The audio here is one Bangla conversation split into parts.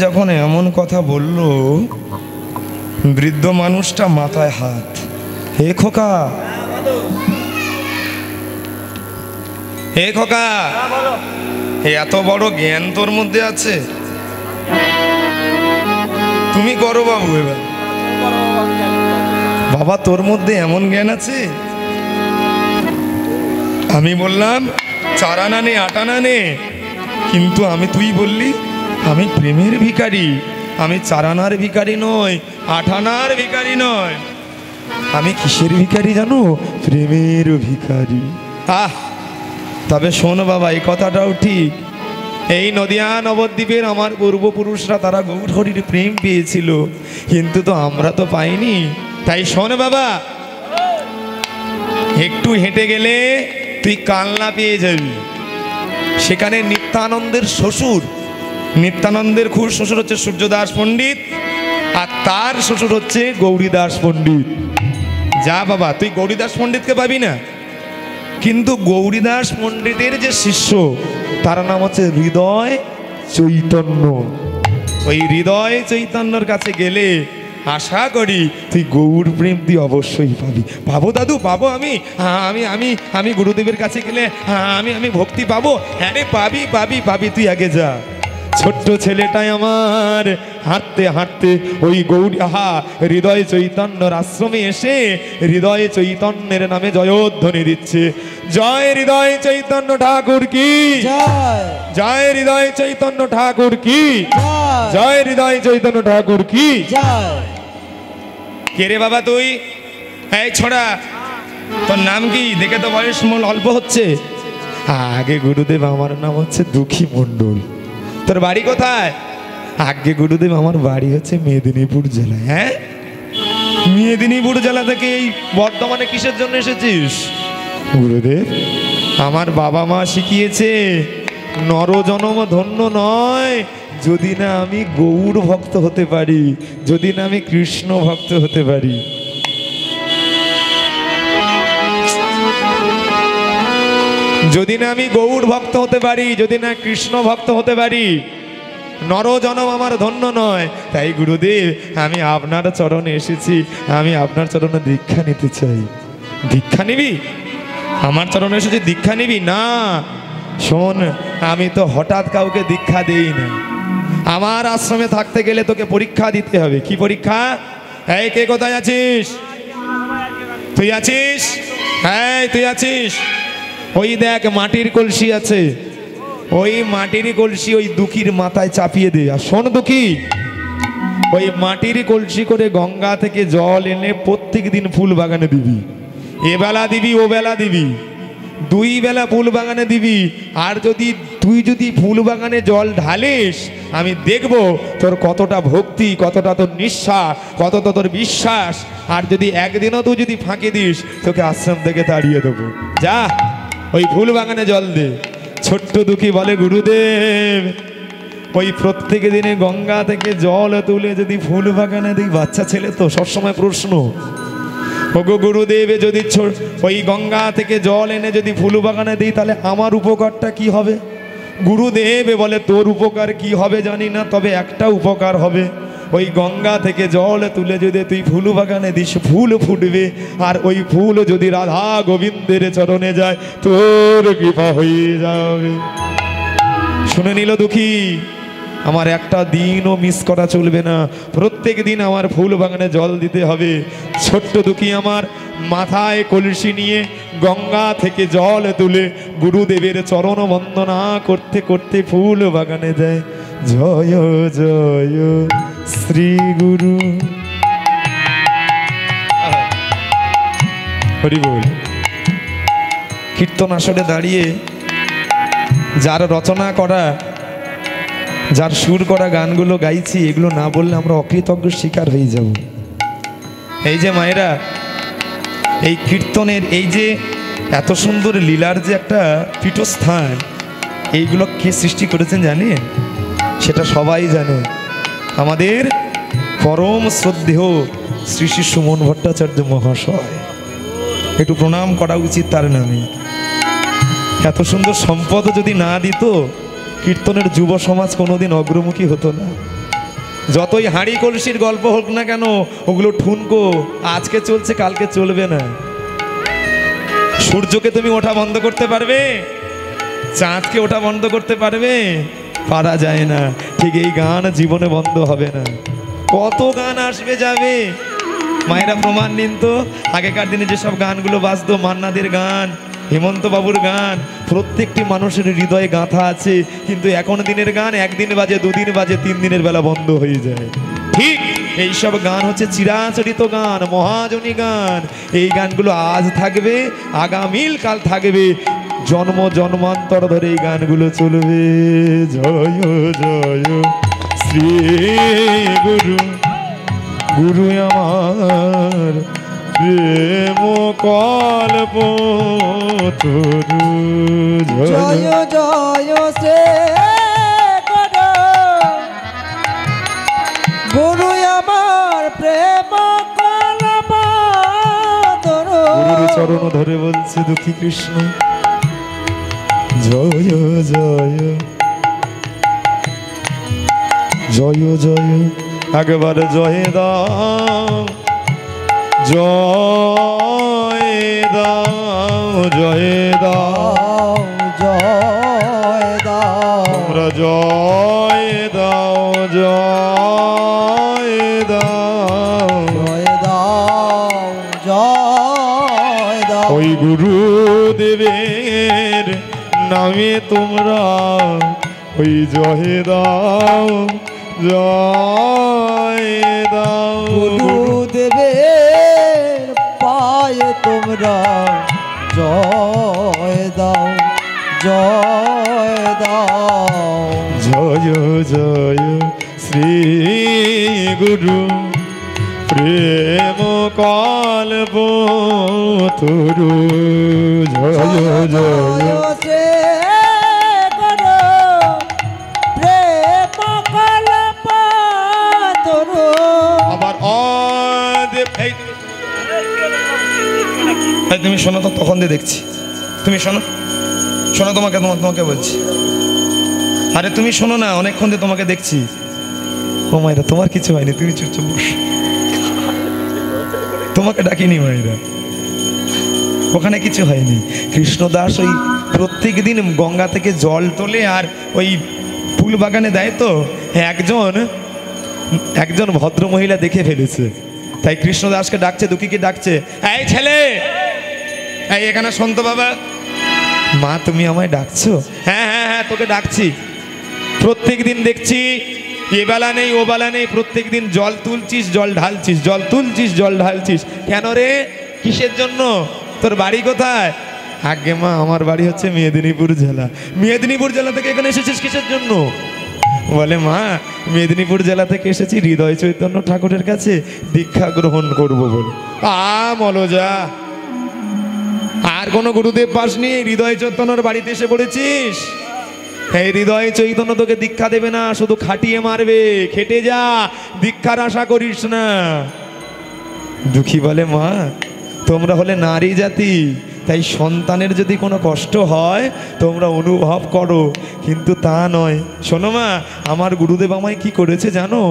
যখন এমন কথা বলল, বৃদ্ধ মানুষটা মাথায় হাত। হে খোকা, হে খোকা, এত বড় জ্ঞান তোর মধ্যে আছে? তুমি করো বাবু এবার। বাবা তোর মধ্যে এমন জ্ঞান আছে? আমি বললাম 4 আনা নে 8 আনা নে, কিন্তু তুই বললি আমি প্রেমের ভিখারি। আমি 4 আনার ভিখারি নয়, 8 আনার ভিখারি নয়। আমি কিসের ভিখারি জানো? প্রেমের ভিখারি। তবে শোন বাবা, এই কথাটাও ঠিক। এই নদিয়া নবদ্বীপের আমার পূর্বপুরুষরা তারা গৌর হরির প্রেম পেয়েছিল, কিন্তু তো আমরা তো পাইনি। তাই শোন বাবা, একটু হেঁটে গেলে তুই কালনা পেয়ে যাবি। সেখানে নিত্যানন্দের শ্বশুর, নিত্যানন্দের শ্বশুর হচ্ছে সূর্যদাস পণ্ডিত, আর তার শ্বশুর হচ্ছে গৌরীদাস পণ্ডিত। যা বাবা, তুই গৌরীদাস পণ্ডিতকে পাবি না, কিন্তু গৌরীদাস পণ্ডিতের যে শিষ্য তার নাম হচ্ছে হৃদয় চৈতন্য। ওই হৃদয় চৈতন্যর কাছে গেলে আশা করি তুই গৌর প্রেম তুই অবশ্যই পাবি। পাবো দাদু, পাবো। আমি আমি আমি আমি গুরুদেবের কাছে গেলে আমি ভক্তি পাবো। হ্যাঁ রে, পাবি পাবি পাবি, তুই আগে যা। ছোট্ট ছেলেটাই আমার হাঁটতে হাঁটতে ওই হৃদয় চৈতন্যর আশ্রমে এসে হৃদয় চৈতন্যের নামে জয়ধ্বনি দিচ্ছে। জয় হৃদয় চৈতন্য ঠাকুর কি জয়, জয় হৃদয় চৈতন্য ঠাকুর কি জয়, জয় হৃদয় চৈতন্য ঠাকুর কি জয়। কে রে বাবা তুই? এই ছোড়া, তোর নাম কি? দেখে তো বয়স অল্প হচ্ছে। আগে গুরুদেব, আমার নাম হচ্ছে দুঃখী মণ্ডল। তোর বাড়ি কোথায়? আগে গুরুদেব, আমার বাড়ি হচ্ছে মেদিনীপুর জেলায়। হ্যাঁ, মেদিনীপুর জেলা থেকে এই বর্ধমানে কিসের জন্য এসেছিস? গুরুদেব, আমার বাবা মা শিখিয়েছে নরজনম ধন্য নয় যদি না আমি গৌর ভক্ত হতে পারি, যদি না আমি কৃষ্ণ ভক্ত হতে পারি। যদি না আমি গৌর ভক্ত হতে পারি, যদি না কৃষ্ণ ভক্ত হতে পারি, নরজনম আমার ধন্য নয়। তাই গুরুদেব, আমি আপনার চরণে এসেছি, আমি আপনার চরণে দীক্ষা নিতে চাই। দীক্ষা নিবি? আমার চরণে এসেছি, দীক্ষা নিবি না? শোন, আমি তো হঠাৎ কাউকে দীক্ষা দেই না। আমার আশ্রমে থাকতে গেলে তোকে পরীক্ষা দিতে হবে। কি পরীক্ষা? এই কে কোথায় আছিস? তুই আছিস? হ্যাঁ, তুই আছিস? ওই দেখ, মাটির কলসি আছে, ওই মাটির কলসি ওই দুঃখীর মাথায় চাপিয়ে দে। আর শোন দুঃখী, ওই মাটির কলসি করে গঙ্গা থেকে জল এনে প্রত্যেক দিন ফুল বাগানে দিবি। এবেলা দিবি, ও বেলা দিবি, 2 বেলা ফুল বাগানে দিবি। আর তুই যদি ফুল বাগানে জল ঢালিস, আমি দেখব তোর কতটা ভক্তি, কতটা তোর নিঃশ্বাস, কতটা তোর বিশ্বাস। আর যদি একদিনও তুই যদি ফাঁকি দিস, তোকে আশ্রম থেকে তাড়িয়ে দেবো। যা, ওই ফুল বাগানে জল দে। ছোট্ট দুঃখী বলে, গুরুদেব, ওই প্রত্যেক দিনে গঙ্গা থেকে জল তুলে যদি ফুল বাগানে দিই, বাচ্চা ছেলে তো সবসময় প্রশ্ন, ওগো গুরুদেব, যদি ওই গঙ্গা থেকে জল এনে যদি ফুল বাগানে দিই, তাহলে আমার উপকারটা কি হবে? গুরুদেব বলে, তোর উপকার কি হবে জানি না, তবে একটা উপকার হবে। ওই গঙ্গা থেকে জল তুলে যদি তুই ফুল বাগানে দিস, ফুল ফুটবে। আর ওই ফুল যদি রাধা গোবিন্দের চরণে যায়, তোর কৃপা হয়ে যাবে। শুনে নিল দুঃখী, আমার একটা দিনও মিস করা চলবে না। প্রত্যেক দিন আমার ফুল বাগানে জল দিতে হবে। ছোট্ট দুঃখী আমার মাথায় কলসি নিয়ে গঙ্গা থেকে জল তুলে গুরুদেবের চরণ বন্দনা করতে করতে ফুল বাগানে দেয়। জয় জয় শ্রী গুরু হরি বল। কীর্তন আসরে দাঁড়িয়ে যার রচনা করা, যার সুর করা গানগুলো গাইছি, এগুলো না বললে আমরা অকৃতজ্ঞ শিকার হয়ে যাব। এই যে মায়েরা, এই কীর্তনের এই যে এত সুন্দর লীলার যে একটা পীঠস্থান, এইগুলো কে সৃষ্টি করেছেন জানেন? সেটা সবাই জানে, আমাদের পরম শ্রদ্ধেয় শ্রী শ্রী সুমন ভট্টাচার্য মহাশয়। একটু প্রণাম করা উচিত তার নামে। এত সুন্দর সম্পদ যদি না দিত, কীর্তনের যুব সমাজ কোনোদিন অগ্রমুখী হতো না। যতই হাঁড়ি কলসির গল্প হোক না কেন, ওগুলো ঠুনকো, আজকে চলছে কালকে চলবে না। সূর্যকে তুমি ওঠা বন্ধ করতে পারবে? চাঁদকে ওঠা বন্ধ করতে পারবে? পারা যায় না। ঠিক এই গান জীবনে বন্ধ হবে না। কত গান আসবে যাবে, মায়েরা প্রমাণ নিন তো। আগেকার দিনে যেসব গানগুলো বাজতো, মান্নাদের গান, হেমন্ত বাবুর গান, প্রত্যেকটি মানুষের হৃদয়ে গাঁথা আছে। কিন্তু এখন দিনের গান একদিন বাজে, দুদিন বাজে, 3 দিনের বেলা বন্ধ হয়ে যায়। ঠিক এইসব গান হচ্ছে চিরাচরিত গান, মহাজনী গান। এই গানগুলো আজ থাকবে, আগামীল কাল থাকবে, জন্ম জন্মান্তর ধরে এই গানগুলো চলবে। জয় জয় শ্রী গুরু, গুরু আমার প্রেম কল্প তরু। জয় জয় শ্রী গুরু, আমার প্রেম কল্প তরু। গুরুর চরণ ধরে বলছে দুঃখী কৃষ্ণ, জয় জয় জয় জয়, একবার জয় দাও, জয় দাও, জয় দাও, জয় দাও, তোমরা জয় দাও, জয় দাও, জয় দাও, জয় দাও। ওই গুরুদেবের নামে তোমরা ওই জয় দাও, জয় দাও। গুরুদেবের পায়ে তোমরা জয় দাও, জয় দাও। জয় জয় শ্রী গুরু, প্রেম কল্প তরু। জয় জয় শ্রী গুরু, প্রেম কল্প তরু। আবার তুমি শোনো তো, তখন দিয়ে দেখছি। তুমি শোনো, শোনো, তোমাকে বলছি। আরে তুমি শোনো না, অনেকক্ষণ দিয়ে তোমাকে দেখছি। ও মায়েরা, তোমার কিছু হয়নি, তুমি চুপচাপ বস। তোমাকে ডাকিনি মায়েরা, ওখানে কিছু হয়নি। কৃষ্ণদাস ওই প্রত্যেক দিন গঙ্গা থেকে জল তোলে আর ওই ফুল বাগানে দেয়। তো একজন ভদ্র মহিলা দেখে ফেলেছে, তাই কৃষ্ণদাসকে ডাকছে, দুঃখীকে ডাকছে, এই ছেলে, এই এখানে শোন তো বাবা। মা তুমি আমায় ডাকছো? হ্যাঁ হ্যাঁ হ্যাঁ, তোকে ডাকছি। প্রত্যেক দিন দেখছি এ বেলা নেই ও বেলা নেই, প্রত্যেক দিন জল তুলছিস, জল ঢালছিস, জল তুলছিস, জল ঢালছিস। কেন রে, কিসের জন্য? তোর বাড়ি কোথায়? আগে মা, আমার বাড়ি হচ্ছে মেদিনীপুর জেলা। মেদিনীপুর জেলা থেকে এখানে এসেছিস কিসের জন্য? বলে মা, মেদিনীপুর জেলা থেকে এসেছি হৃদয় চৈতন্য ঠাকুরের কাছে দীক্ষা গ্রহণ করব বলে। মলজা, আর কোনো গুরুদেব পাসনি, হৃদয় চৈতন্যর বাড়িতে এসে পড়েছিস। এই হৃদয় চৈতন্য তোকে দীক্ষা দেবে না, শুধু খাটিয়ে মারবে। খেটে যা, দীক্ষার আশা করিস না। দুঃখী বলে মা, তোমরা হলে নারী জাতি, তাই সন্তানের যদি কোনো কষ্ট হয় তোমরা অনুভব করো, কিন্তু তা নয়। শোনো মা, আমার গুরুদেব আমায় কি করেছে জানো?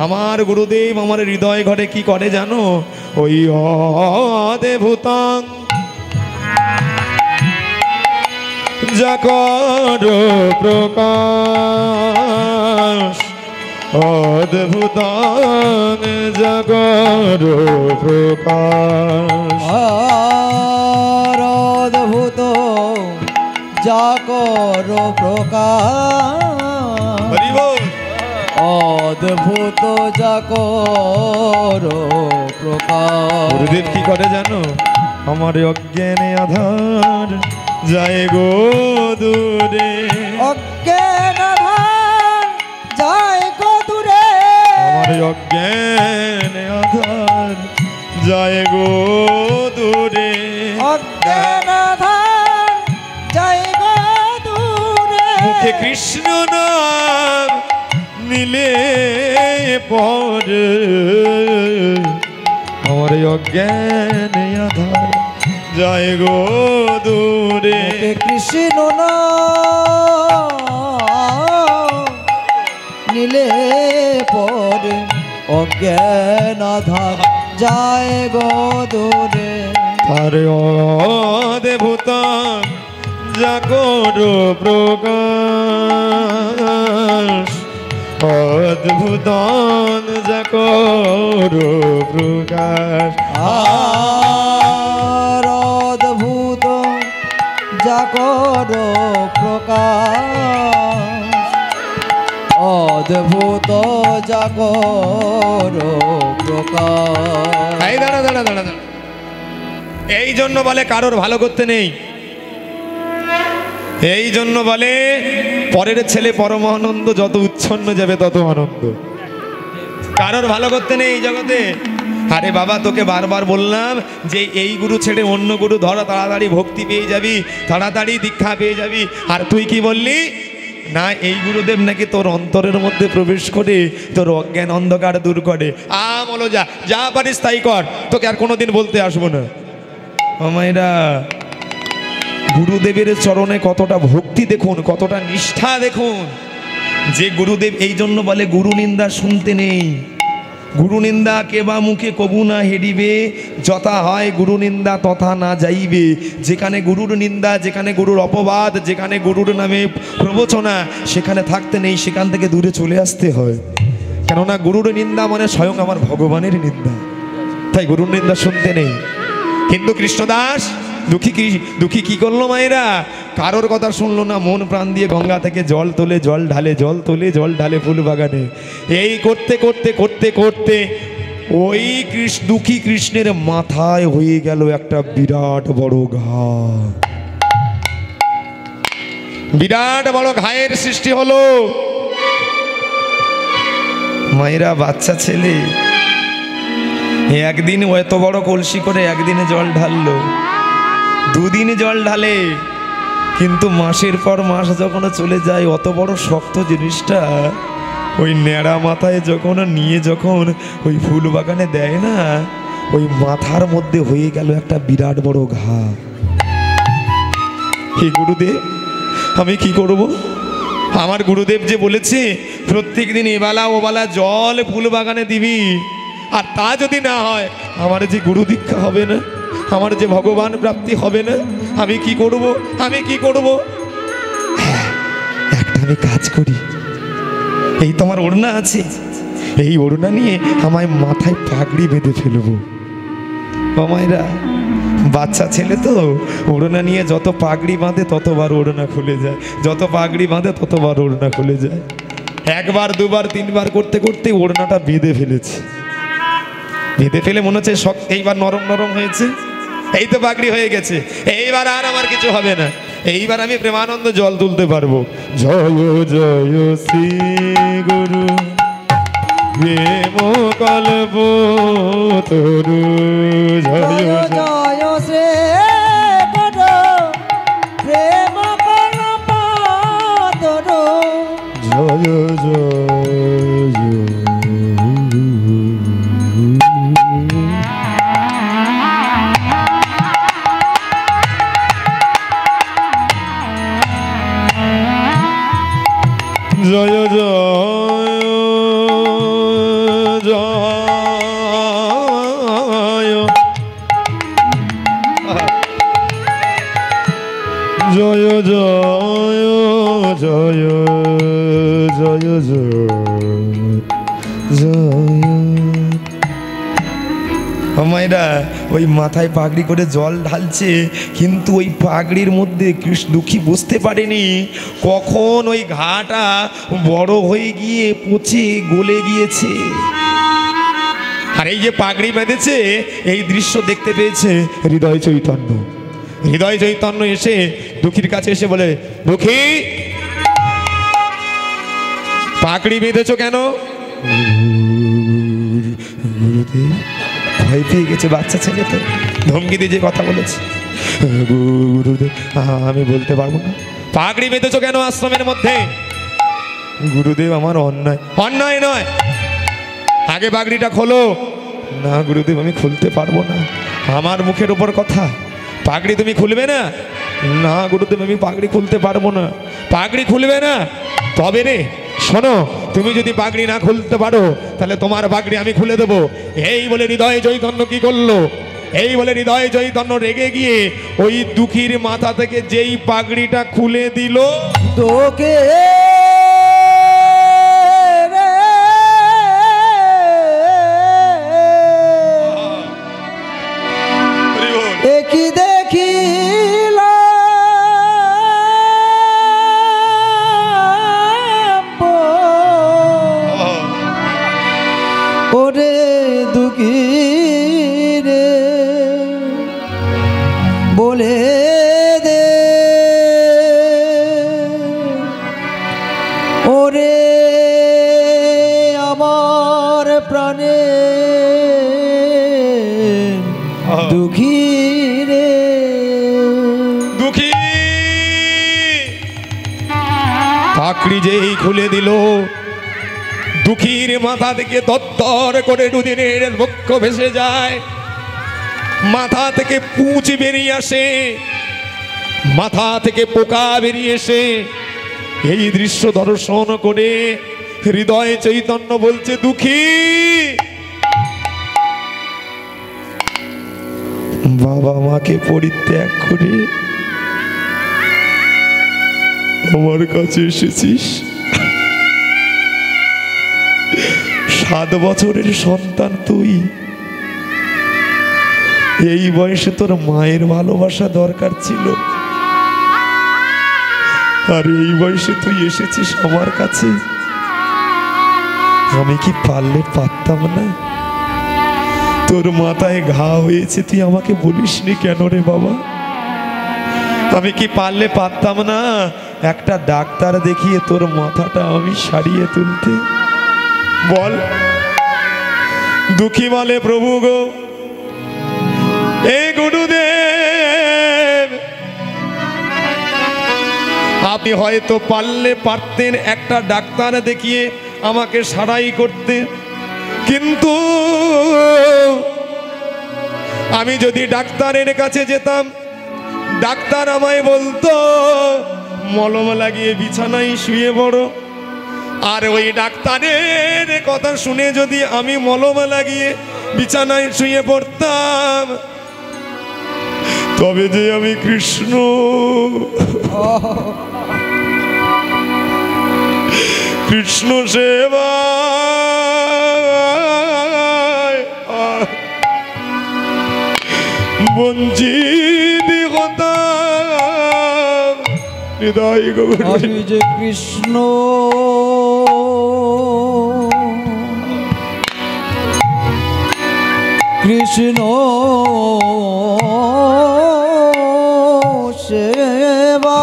আমার গুরুদেব আমার হৃদয় ঘরে কি করে জানো? ওই অদেভূতং জাগর প্রকাশ, অদ্ভুতং জাগর প্রকাশ। অদ্ভুত জাগর প্রকাশ, অদ্ভুত জাগর প্রকাশ। গুরুদেব কি করে জানো? আমার অজ্ঞানে আধার যায় গো দূরে, অজ্ঞান আধার যায় গো দূরে। আমার অজ্ঞানে আধার যায় গো দূরে, অজ্ঞান আধার যায় গো দূরে। মুখে কৃষ্ণ নাম নিলে পরে আমার অজ্ঞানে আধার যায় গো দূরে। কৃষ্ণ নাম নিলে পরে অজ্ঞান আধার যায় গো দূরে। আরে অদ্ভুত জাগর প্রকাশ, অদ্ভুত জাগর প্রকাশ। আর অদ্ভুত জাগর প্রকাশ, অদ্ভুত জাগর প্রকাশ। এই দাঁড়া দাঁড়া দাঁড়া দাঁড়া, এই জন্য বলে কারোর ভালো করতে নেই। এই জন্য বলে পরের ছেলে পরম আনন্দ, যত উচ্ছন্ন যাবে তত আনন্দ। কারোর ভালো করতে নেই এই জগতে। আরে বাবা, তোকে বারবার বললাম যে এই গুরু ছেড়ে অন্য গুরু ধরা, তাড়াতাড়ি ভক্তি পেয়ে যাবি, তাড়াতাড়ি দীক্ষা পেয়ে যাবি। আর তুই কি বললি? না, এই গুরুদেব নাকি তোর অন্তরের মধ্যে প্রবেশ করে তোর অজ্ঞান অন্ধকার দূর করে। বলো যা যা পারিস তাই কর, তোকে আর কোনোদিন বলতে আসবো না। আমায়রা, গুরুদেবের চরণে কতটা ভক্তি দেখুন, কতটা নিষ্ঠা দেখুন। যে গুরুদেব এই জন্য বলে গুরু নিন্দা শুনতে নেই। গুরু নিন্দা কেবা মুখে কবু না হেরিবে, যথা হয় গুরু নিন্দা তথা না যাইবে। যেখানে গুরুর নিন্দা, যেখানে গুরুর অপবাদ, যেখানে গুরুর নামে প্রবচনা, সেখানে থাকতে নেই, সেখান থেকে দূরে চলে আসতে হয়। কেননা গুরুর নিন্দা মানে স্বয়ং আমার ভগবানের নিন্দা, তাই গুরুর নিন্দা শুনতে নেই। কিন্তু কৃষ্ণদাস দুঃখী কি করলো মায়েরা? কারোর কথা শুনলো না, মন প্রাণ দিয়ে গঙ্গা থেকে জল তোলে, জল ঢালে, জল তোলে, জল ঢালে ফুল বাগানে। এই করতে করতে করতে করতে ওই দুঃখী কৃষ্ণের মাথায় হয়ে গেল একটা বিরাট বড় ঘা। বিরাট বড় ঘায়ের সৃষ্টি হলো। মায়েরা, বাচ্চা ছেলে একদিন এত বড় কলসি করে একদিনে জল ঢাললো, দুদিন জল ঢালে, কিন্তু মাসের পর মাস যখন চলে যায়, অত বড় শক্ত জিনিসটা ওই ন্যাড়া মাথায় যখন নিয়ে যখন ওই ফুল বাগানে দেয় না, ওই মাথার মধ্যে হয়ে গেল একটা বিরাট বড় ঘা। হে গুরুদেব, আমি কি করব? আমার গুরুদেব যে বলেছে প্রত্যেক দিন এবেলা ওবেলা জল ফুল বাগানে দিবি, আর তা যদি না হয় আমার যে গুরু দীক্ষা হবে না, আমার যে ভগবান প্রাপ্তি হবে না, আমি কি করব? আমি কি করব? একটা আমি কাজ করি, এই তোমার ওড়না আছে, এই ওড়না নিয়ে আমায় মাথায় পাগড়ি বেঁধে ফেলবো। মায়েরা, বাচ্চা ছেলে তো ওড়না নিয়ে যত পাগড়ি বাঁধে ততবার ওড়না খুলে যায়, যত পাগড়ি বাঁধে ততবার ওড়না খুলে যায়। একবার দুবার তিনবার করতে করতে ওড়নাটা বেঁধে ফেলেছে। বেঁধে ফেলে মনে হচ্ছে এইবার নরম নরম হয়েছে, এই তো পাগড়ি হয়ে গেছে, এইবার আর আমার কিছু হবে না, এইবার আমি প্রেমানন্দ জল তুলতে পারবো। জয় জয় শ্রী গুরু প্রেম কল্প তরু, জয় জয় শ্রী গুরু প্রেম কল্প তরু, জয় জয় জয় জয় জয় জয় জয় জয় জয় জয়। মায়েরা, ওই মাথায় পাগড়ি করে জল ঢালছে, কিন্তু ওই পাগড়ির মধ্যে দুঃখী বুঝতে পারেনি কখন ওই ঘাটা বড় হয়ে গিয়ে পচে গলে গিয়েছে। আর এই যে পাগড়ি বেঁধেছে, এই দৃশ্য দেখতে পেয়েছে হৃদয় চৈতন্য। হৃদয় চৈতন্য এসে দুঃখীর কাছে এসে বলে, দুঃখী, পাগড়ি বেঁধেছ কেন? গুরুদেব, ভয় পেয়ে গেছে বাচ্চা ছেলে, তো ধমকি দিয়ে যে কথা বলেছে। গুরুদেব, আমি বলতে পারবো না। পাগড়ি বেঁধেছো কেন আশ্রমের মধ্যে? গুরুদেব, আমার অন্যায়। অন্যায় নয়, আগে পাগড়িটা খোলো। না গুরুদেব, আমি খুলতে পারবো না, আমার মুখের উপর কথা, পাগড়ি তুমি খুলবে না? না গুরুদেব, আমি পাগড়ি খুলতে পারবো না। পাগড়ি খুলবে না? তবে রে শোনো, তুমি যদি পাগড়ি না খুলতে পারো তাহলে তোমার পাগড়ি আমি খুলে দেবো। এই বলে হৃদয় চৈতন্য কি করলো? এই বলে হৃদয় চৈতন্য রেগে গিয়ে ওই দুঃখীর মাথা থেকে যেই পাগড়িটা খুলে দিল, তোকে একই দেখিল ওরে দুঃখী রে বলে দে ওরে আমার প্রাণে দুঃখী রে। দুঃখী পাগড়ি যেই খুলে দিল, দুঃখীর মাথা থেকে তত্তর করে দুদিনের বক্ষ ভেসে যায়, মাথা থেকে পুঁচ বেরিয়ে আসে, মাথা থেকে পোকা বেরিয়ে এসে এই দৃশ্য দর্শন করে হৃদয় চৈতন্য বলছে, দুঃখী বাবা মাকে পরিত্যাগ করে আমার কাছে এসেছিস। 7 বছরের সন্তান তুই, এই বয়সে তোর মায়ের ভালোবাসা দরকার ছিল, আর এই বয়সে তুই এসেছিস আমার কাছে। আমি কি পারলে পারতাম না? তোর মাথায় ঘা হয়েছে, তুই আমাকে বলিসনি কেন রে বাবা? আমি কি পারলে পারতাম না একটা ডাক্তার দেখিয়ে তোর মাথাটা আমি সারিয়ে তুলতে? বল। দুঃখী বলে, প্রভু গো, এ গুরুদেব, আপনি হয়তো পারলে পারতেন একটা ডাক্তার দেখিয়ে আমাকে সারাই করতে, কিন্তু আমি যদি ডাক্তারের কাছে যেতাম, ডাক্তার আমায় বলতো মলম লাগিয়ে বিছানায় শুয়ে পড়ো, আর ওই ডাক্তারের কথা শুনে যদি আমি মলম লাগিয়ে বিছানায় শুয়ে পড়তাম, তবে যে আমি কৃষ্ণ কৃষ্ণ সেবা বঞ্চিত হতাম। হৃদয় গৌর, আমি যে কৃষ্ণ কৃষ্ণ সেবা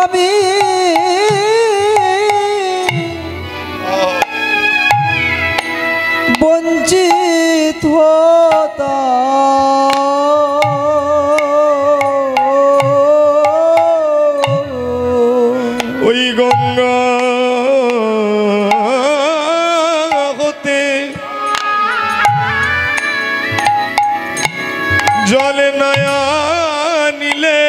আমি বঞ্চিত হতাম। ওই গঙ্গা হতে জলে নয়া নিলে,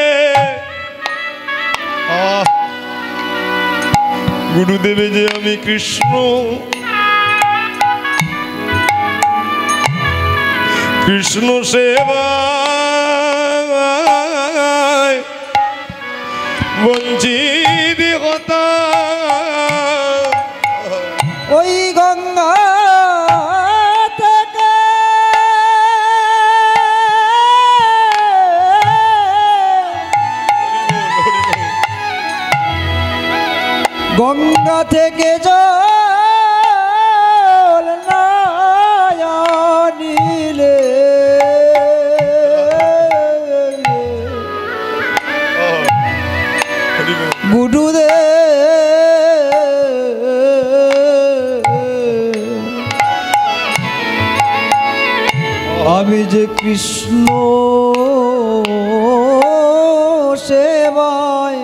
গুরুদেবে যে আমি কৃষ্ণ কৃষ্ণ সেবা বঞ্চিত হতাম। ওই গঙ্গা থেকে গঙ্গা থেকে জল না নিলে গুরুদেব আমি যে কৃষ্ণ সেবায়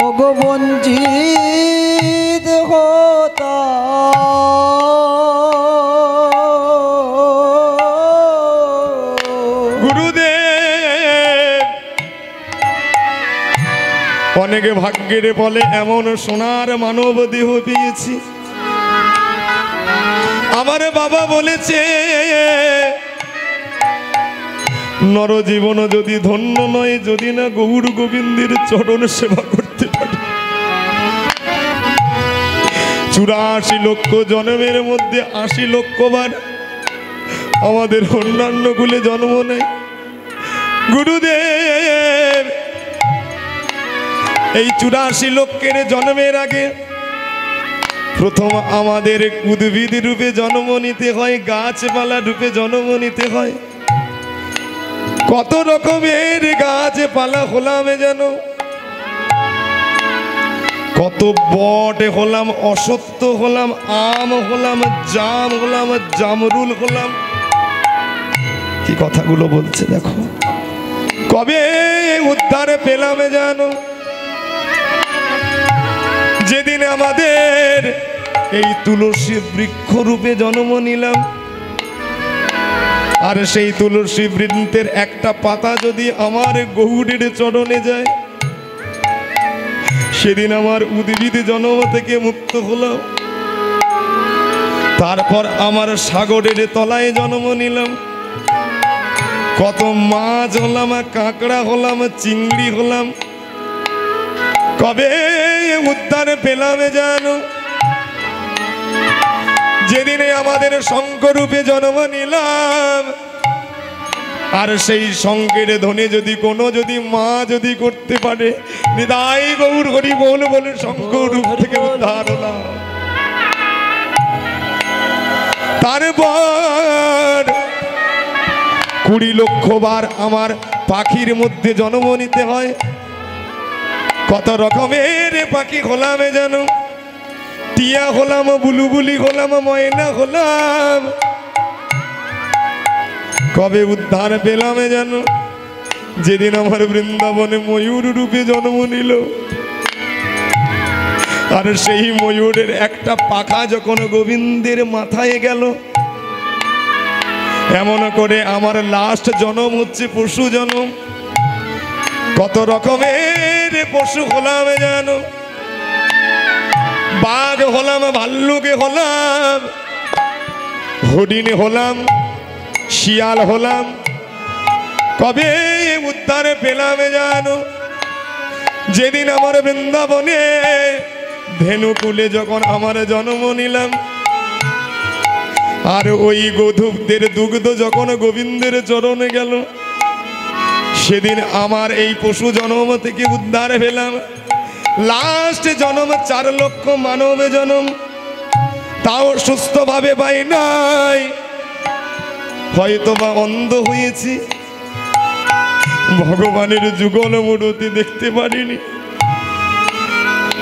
ওগো বঞ্চিত হতাম। অনেকে ভাগ্যের বলে এমন সোনার মানব দেহ পেয়েছি। আমার বাবা বলেছে নরজীবন যদি ধন্য নয়, যদি না গৌর গোবিন্দের চরণ সেবা করতে পারে। 84 লক্ষ জন্মের মধ্যে 80 লক্ষ বার আমাদের অন্যান্য কুলে জন্ম নেয়। গুরুদেব এই 84 লক্ষের জন্মের আগে প্রথম আমাদের উদ্ভিদ রূপে জন্ম নিতে হয়, গাছপালা রূপে জন্ম নিতে হয়। কত রকমের গাছপালা হলাম যেন, কত বট হলাম, অসত্য হলাম, আম হলাম, জাম হলাম, জামরুল হলাম। কি কথাগুলো বলছে দেখো। কবে উদ্ধার পেলাম জানো? যেদিন আমাদের এই তুলসী বৃক্ষ রূপে জন্ম নিলাম। আর সেই তুলসী বৃন্তের একটা পাতা যদি আমার গৌরের চরণে যায়, সেদিন আমার উদ্ভিদ জন্ম থেকে মুক্ত হলাম। তারপর আমার সাগরের তলায় জন্ম নিলাম। কত মাছ হলাম, কাঁকড়া হলাম, চিংড়ি হলাম। কবে উদ্ধার পেলাম জানো? যেদিনে আমাদের শঙ্করূপে জন্ম নিলাম। আর সেই শঙ্কের ধ্বনি যদি মা করতে পারে, নিতাই গৌর হরি বল বলে শঙ্কর রূপ থেকে উদ্ধার হলাম। তারপর 20 লক্ষ বার আমার পাখির মধ্যে জন্ম নিতে হয়। কত রকমের পাখি হলাম জানো? টিয়া হলাম, বুলুবুলি হলাম, ময়না হলাম। কবে উদ্ধার পেলাম জানো? যেদিন আমার বৃন্দাবনে ময়ূর রূপে জন্ম নিল। আর সেই ময়ূরের একটা পাখা যখন গোবিন্দের মাথায় গেল, এমন করে আমার লাস্ট জন্ম হচ্ছে পশু জন্ম। কত রকমের পশু হলাম জানো? বাঘ হলাম, ভাল্লুকে হলাম, হরিণ হলাম, শিয়াল হলাম। কবে উদ্ধার পেলাম জানো? যেদিন আমার বৃন্দাবনে ধেনুকুলে যখন আমার জন্ম নিলাম। আর ওই গোধূপদের দুগ্ধ যখন গোবিন্দের চরণে গেল, সেদিন আমার এই পশু জন্ম থেকে উদ্ধার পেলাম। লাস্ট জন্ম 4 লক্ষ মানব জন্ম, তাও সুস্থভাবে পাই নাই। হয়তো বা অন্ধ হয়েছি, ভগবানের যুগল মূর্তি দেখতে পারিনি।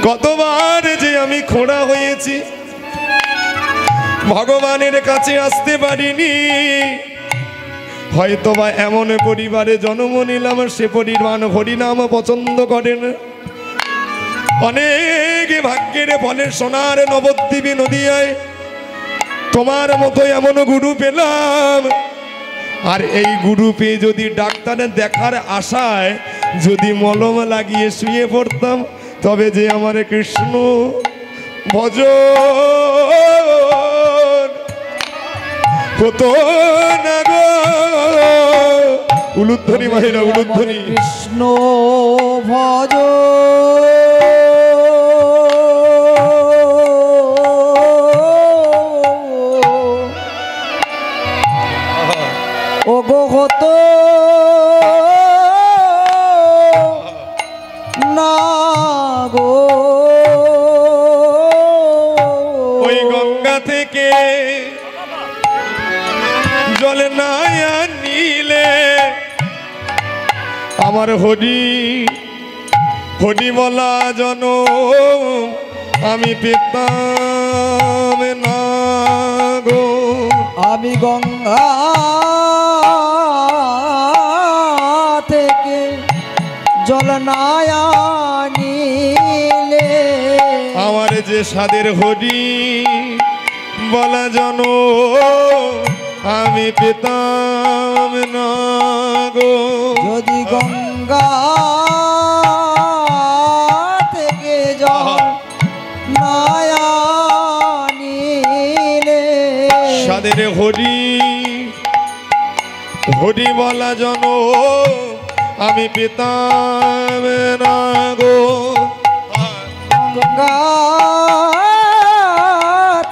কতবার যে আমি খোঁড়া হয়েছি, ভগবানের কাছে আসতে পারিনি। হয়তোবা এমন পরিবারে জন্ম নিলাম, সে পরিবার হরিনাম পছন্দ করে না। অনেক ভাগ্যের ফলে সোনার নবদ্বীপে নদিয়ায় তোমার মতো এমন গুরু পেলাম। আর এই গুরু পেয়ে যদি ডাক্তারের দেখার আশায় যদি মলম লাগিয়ে শুয়ে পড়তাম, তবে যে আমার কৃষ্ণ ভজন হতো না গো। উলুধ্বনি মাহিরা, উলুধ্বনি। কৃষ্ণ ভজ ও গো হতো না গো। ওই গঙ্গা থেকে জল না নিলে আমার হরি হরি বলা জন আমি পেতাম না গো। আমি গঙ্গা থেকে জল না নিলে আমার যে সাদের হরি বলা জন আমি পেতাম না গো। যদি গঙ্গা আরে হরি হরি বলা জন আমি পেতাম না গো। গঙ্গা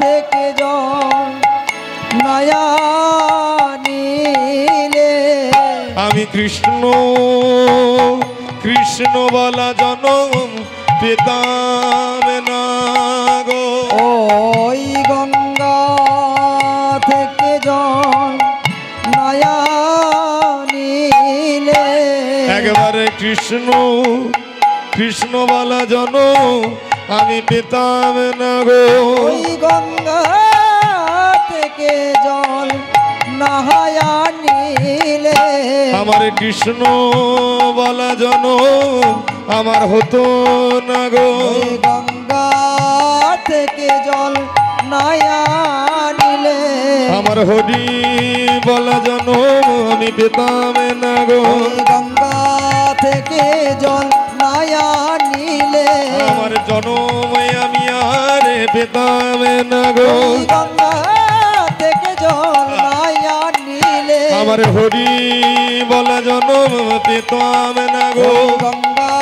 থেকে জল নয়া নীলে আমি কৃষ্ণ কৃষ্ণ বলা জনম পেতাম না গো। ওই গঙ্গা থেকে জল নয়া নীলে একবারে কৃষ্ণ কৃষ্ণ বলা জনম আমি পেতাম না গো। ওই গঙ্গা থেকে জল নয়া নীলে আমার কৃষ্ণ বলা জনম আমার হতো না গো। ওই গঙ্গা থেকে জল নয়া নীলে আমার হরি বলা জনম আমি পেতাম না গো। ওই গঙ্গা থেকে জল নয়া নীলে আমার জনম আমি আর পেতাম না গো। ওই গঙ্গা থেকে জল নয়া নীলে আমার হরি বলা জনম পেতাম না গো। ওই গঙ্গা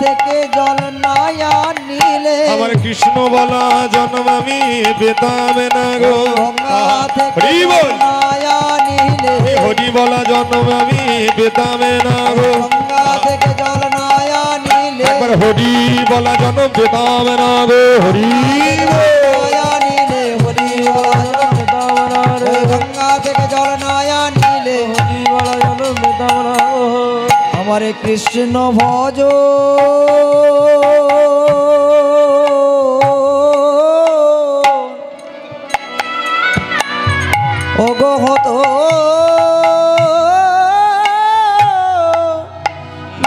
থেকে জল নয়া নীলে আমার কৃষ্ণ বলা জন্ম আমি পেতাম না গো। গঙ্গা থেকে হরি জল বল নয়া নীলে হরি বলা জন্ম আমি পেতাম না গো। গঙ্গা থেকে জল নয়া নীলে একবার হরি বলা জন্ম পেতাম না গো। হরি নয়া নীলে হরি বলা জল দামনা রে গঙ্গা থেকে জল নয়া নীলে হরি বলা জল দামনা আমারে কৃষ্ণ ভজ ওগো হতো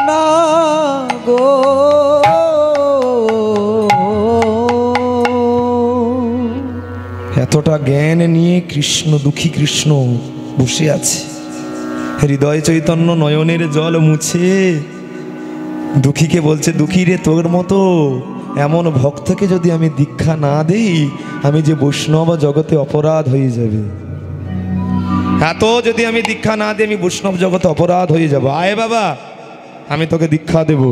না গো। এতটা জ্ঞান নিয়ে কৃষ্ণ দুঃখী কৃষ্ণ বসে আছে, হৃদয় চৈতন্য নয়নের জল মুছে দুঃখীকে বলছে, দুঃখী রে তোর মতো এমন ভক্তকে যদি আমি দীক্ষা না দেই আমি যে বৈষ্ণব জগতে অপরাধ হয়ে যাবে। এত যদি আমি দীক্ষা না দিই আমি বৈষ্ণব জগতে অপরাধ হয়ে যাব। আয় বাবা আমি তোকে দীক্ষা দেব।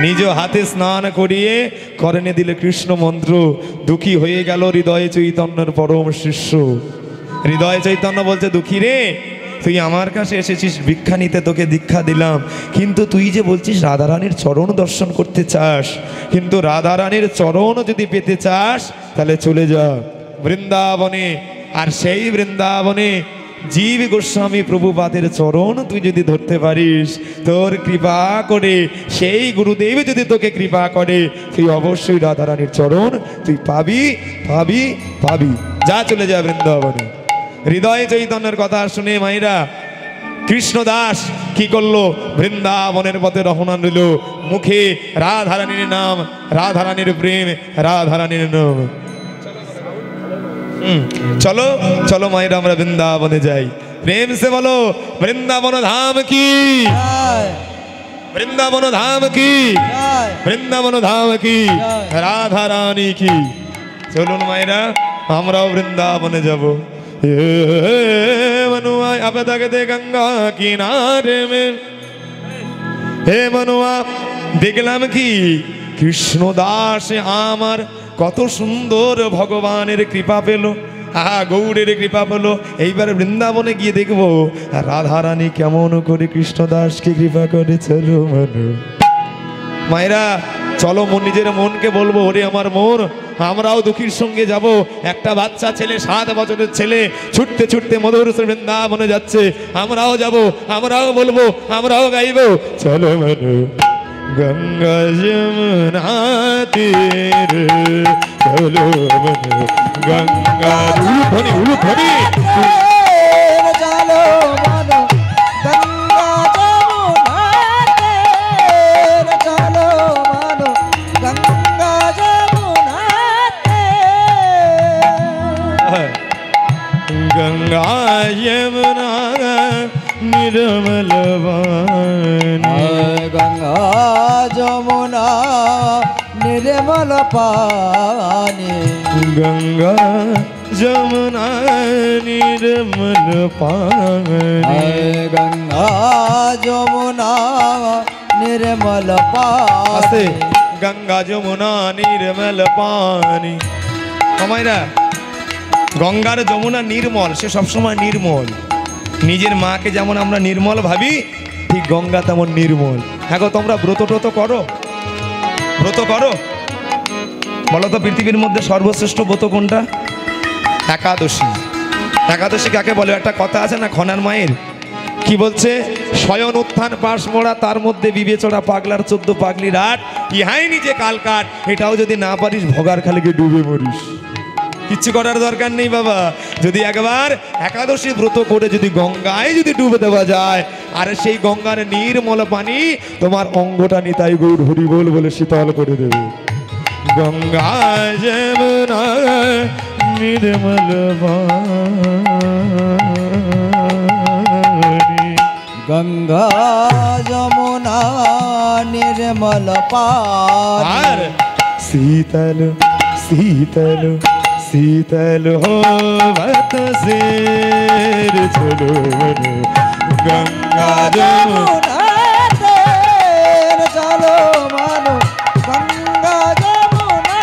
নিজ হাতে স্নান করিয়ে করেনে দিলে কৃষ্ণ মন্ত্র। দুঃখী হয়ে গেল হৃদয় চৈতন্যের পরম শিষ্য। হৃদয় চৈতন্য বলছে, দুঃখী রে তুই আমার কাছে এসেছিস ভিক্ষা নিতে, তোকে দীক্ষা দিলাম, কিন্তু তুই যে বলছিস রাধারানীর চরণ দর্শন করতে চাস, কিন্তু রাধারানীর চরণ যদি পেতে চাস তাহলে চলে যা বৃন্দাবনে। আর সেই বৃন্দাবনে জীব গোস্বামী প্রভুপাদের চরণ তুই যদি ধরতে পারিস, তোর কৃপা করে সেই গুরুদেব যদি তোকে কৃপা করে, তুই অবশ্যই রাধারানীর চরণ তুই পাবি পাবি পাবি। যা চলে যা বৃন্দাবনে। হৃদয় চৈতন্যের কথা শুনে মাইরা কৃষ্ণদাস কি করলো, বৃন্দাবনের পথে রওনা নিল। মুখে রাধারানীর নাম, রাধারানীর প্রেম, রাধারানীর নাম। চলো চলো মায়েরা আমরা বৃন্দাবনে যাই। প্রেম সে বলো বৃন্দাবন ধাম কি, বৃন্দাবন ধাম কি, বৃন্দাবন ধাম কি, রাধা রানী কি। চলুন মায়েরা আমরাও বৃন্দাবনে যাব। मनुआ अब तकते गंगा किनारे में, হে মনুয়া দেখলাম কি কৃষ্ণদাস আমার কত সুন্দর ভগবানের কৃপা পেল, গৌড়ের কৃপা পেল। এইবার বৃন্দাবনে গিয়ে দেখবো রাধারানী কেমন করে কৃষ্ণদাসকে কৃপা করে। চলো মনু মায়েরা চলো, নিজের মনকে বলবো, ওরে আমার মন আমরাও দুঃখীর সঙ্গে যাব। একটা বাচ্চা ছেলে 7 বছরের ছেলে ছুটতে ছুটতে মধুর বৃন্দাবনে যাচ্ছে, আমরাও যাব, আমরাও বলবো, আমরাও গাইবো। চলো মনু গঙ্গা যমুনা তীরে, চলো মনু গঙ্গা উলুধ্বনি উলুধ্বনি চলো মনো গঙ্গা যমুনাতে, চলো মনো গঙ্গা যমুনাতে, গঙ্গা যমুনা নির্মল পানি, গঙ্গা যমুনা নির্মল পানি, গঙ্গা যমুনা নির্মল পানি। গঙ্গা যমুনা নির্মল আস্তে, পানি। গঙ্গা যমুনা নির্মল পানি। আমায়রা গঙ্গার যমুনা নির্মল, সে সবসময় নির্মল। নিজের মাকে যেমন আমরা নির্মল ভাবি, ঠিক গঙ্গা তেমন নির্মল। হ্যাঁ গো, তোমরা ব্রত ট্রত করো? ব্রত করো? বলো তো পৃথিবীর মধ্যে সর্বশ্রেষ্ঠ ব্রত কোনটা? একাদশী। একাদশী কাকে বলে? একটা কথা আছে না খনার মায়ের, কি বলছে? শয়ন উত্থান পাশ মোড়া, তার মধ্যে বিবেচনা পাগলার 14 পাগলির আট, ইহাই নিজে কাল কাট। এটাও যদি না পারিস ভগার খালিকে ডুবে মরিস। কিচ্ছু করার দরকার নেই বাবা। যদি একবার একাদশী ব্রত করে যদি গঙ্গায় যদি ডুবে দেওয়া যায়, আর সেই গঙ্গার নির্মল পানি তোমার অঙ্গটা নিতাই গৌর হরি বল বলে শীতল করে দেবে। গঙ্গা যমুনা নির্মল পানি। গঙ্গা যমুনা নির্মল পানি। আর শীতল শীতল শীতল हो बतसेर चलो गंगा যমুনা তীর চলো মানো, গঙ্গা যমুনা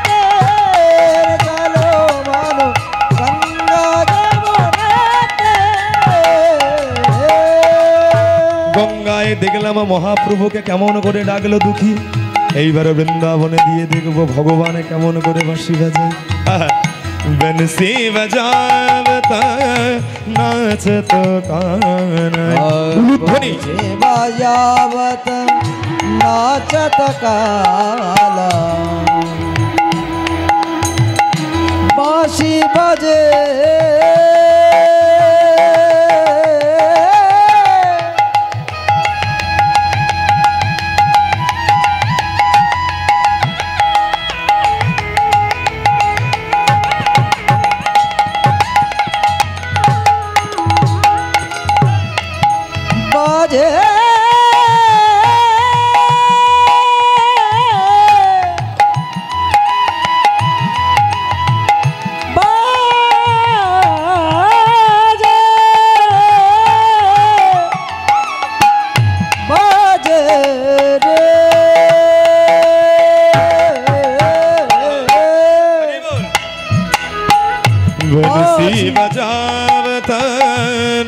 তীর চলো মানো, গঙ্গা যমুনা তীর। গঙ্গায় দেখলাম মহাপ্রভুকে কেমন করে ডাকলো দুঃখী। এইবার বৃন্দাবনে দিয়ে দেখবো ভগবানে কেমন করে বাঁশি বাজায়। বনসি বাজাবতা নাচত কানাই। বাজাবত নাচত কালা, বাঁশি বাজে বাজে বাজে রে। বনসি বাজাবতা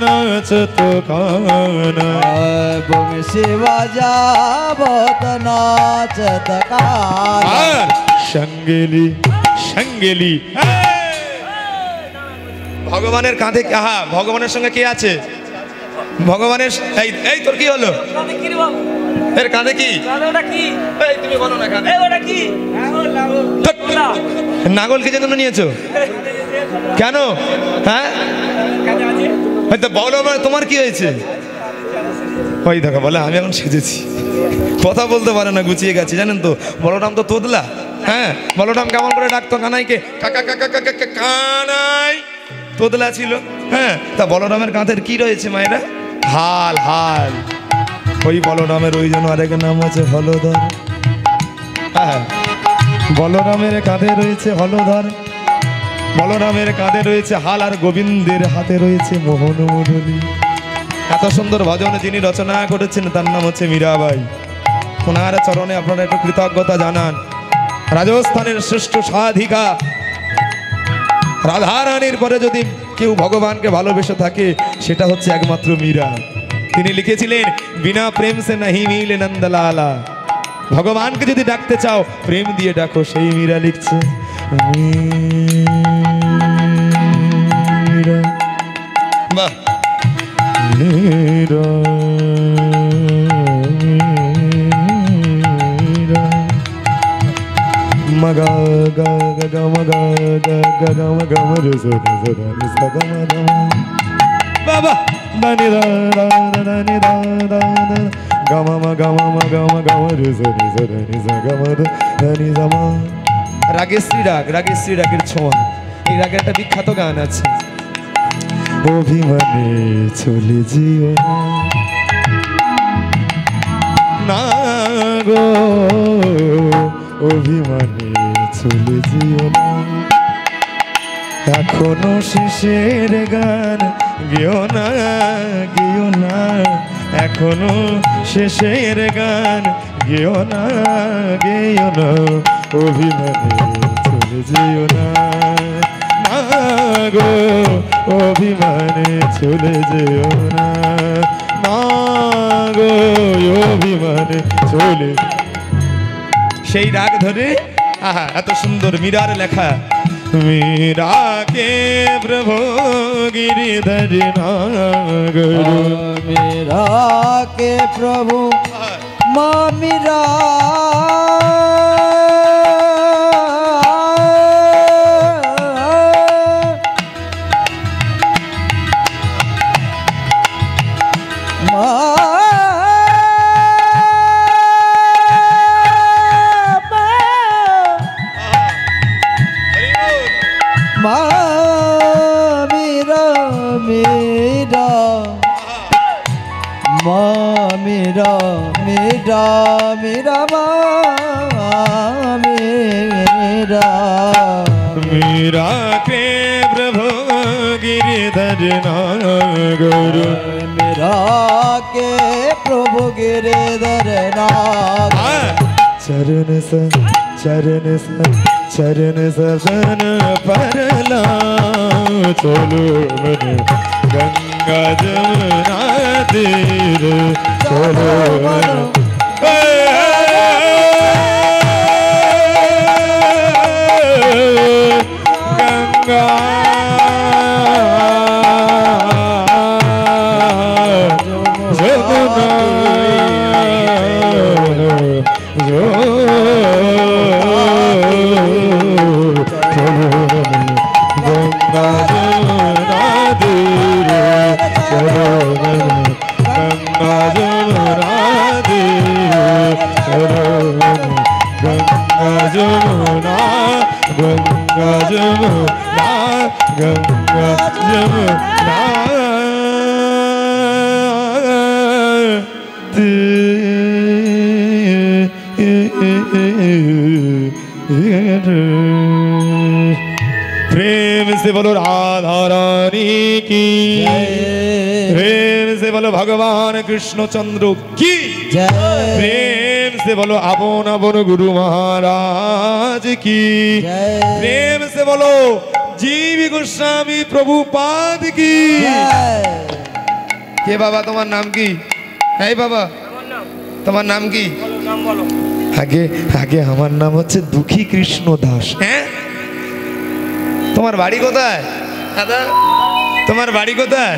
নাচত কানাই। বংশী বাজাবত নাচত কালা। আর সঙ্গেলি সঙ্গেলি ভগবানের কাঁধে, আহা ভগবানের সঙ্গে কে আছে? ভগবানের এই এই তোর কি হলো? এর কাঁধে কি? এই তুমি বলো না কাঁধে নাগল কি জন্য নিয়েছো? কেন? হ্যাঁ হয়তো বলো, তোমার কি হয়েছে? ওই দেখো বলে আমি এখন সেজেছি, কথা বলতে পারে না, গুছিয়ে গেছি জানেন তো। বলরাম তো তোদলা। হ্যাঁ, বলরাম কেমন করে ডাকতো কানাইকে? কাকা কাকা কাকা কানাই, তোদলা ছিল। হ্যাঁ, তা বলরামের কাঁধের কি রয়েছে মায়েরা? হাল। হাল। ওই বলরামের ওই জন্য আরেক নাম আছে হলধর। হ্যাঁ, বলরামের কাঁধে রয়েছে হলধর, বলরামের কাঁধে রয়েছে হাল, আর গোবিন্দের হাতে রয়েছে মোহন মুরলী। এত সুন্দর ভজন যিনি রচনা করেছেন তার নাম হচ্ছে মীরাবাই। ওনার চরণে আপনারা একটু কৃতজ্ঞতা জানান। রাজস্থানের শ্রেষ্ঠ সাধিকা রাধারানীর পরে যদি কেউ ভগবানকে ভালোবেসে থাকে সেটা হচ্ছে একমাত্র মীরা। তিনি লিখেছিলেন বিনা প্রেম সে নাহি মিলে নন্দলালা। ভগবানকে যদি ডাকতে চাও প্রেম দিয়ে ডাকো, সেই মীরা লিখছে। মীরা বাহ, মীরা মগা গা গা মগা গা গা মগা মরে সদা সদা নিসা গা মা বাবা দানি দা দা নি দা দা দা গা মা গা মা গা মরে সদা সদা নিসা গা মা দানি দা মা। রাগেশ্রী রাগ, রাগেশ্রী রাগের ছোঁয়া, এই রাগের একটা বিখ্যাত গান আছে। অভিমানে চলে যেও না গো, অভিমানে চলে যেও না। এখনো শেষের গান গেও না, গেও না, এখনো শেষের গান গেও না, গেও না, অভিমানে চলে যেও না, না গো অভিমানে চলে যেও না, না গো অভিমানে চলে। সেই রাগ ধরে আহা এত সুন্দর মীরার লেখা। मीरा के प्रभु गिरिधर नागर, मीरा के प्रभु माँ मीरा, मेरा मेरा मेरा मेरा मीरा के प्रभु गिरिधर नागर, मेरा के प्रभु गिरिधर नागर, चरण सा चरण सदन परला, चलो मन गंगा जमुना तीर, चलो मन गंगा जमुना जमुना गंगा जमुना गंगा जमुना प्रेम से बोलो राधा रानी की, प्रेम से बोलो भगवान कृष्ण चंद्र की, प्रेम से बोलो अपन अपन गुरु महाराज की, प्रेम से बोलो जीव गोस्वामी प्रभुपाद की। के बाबा तुम्हार नाम की? है बाबा তোমার নাম কি? আগে আগে আমার নাম হচ্ছে দুঃখী কৃষ্ণ দাস। হ্যাঁ, তোমার বাড়ি কোথায় দাদা? তোমার বাড়ি কোথায়?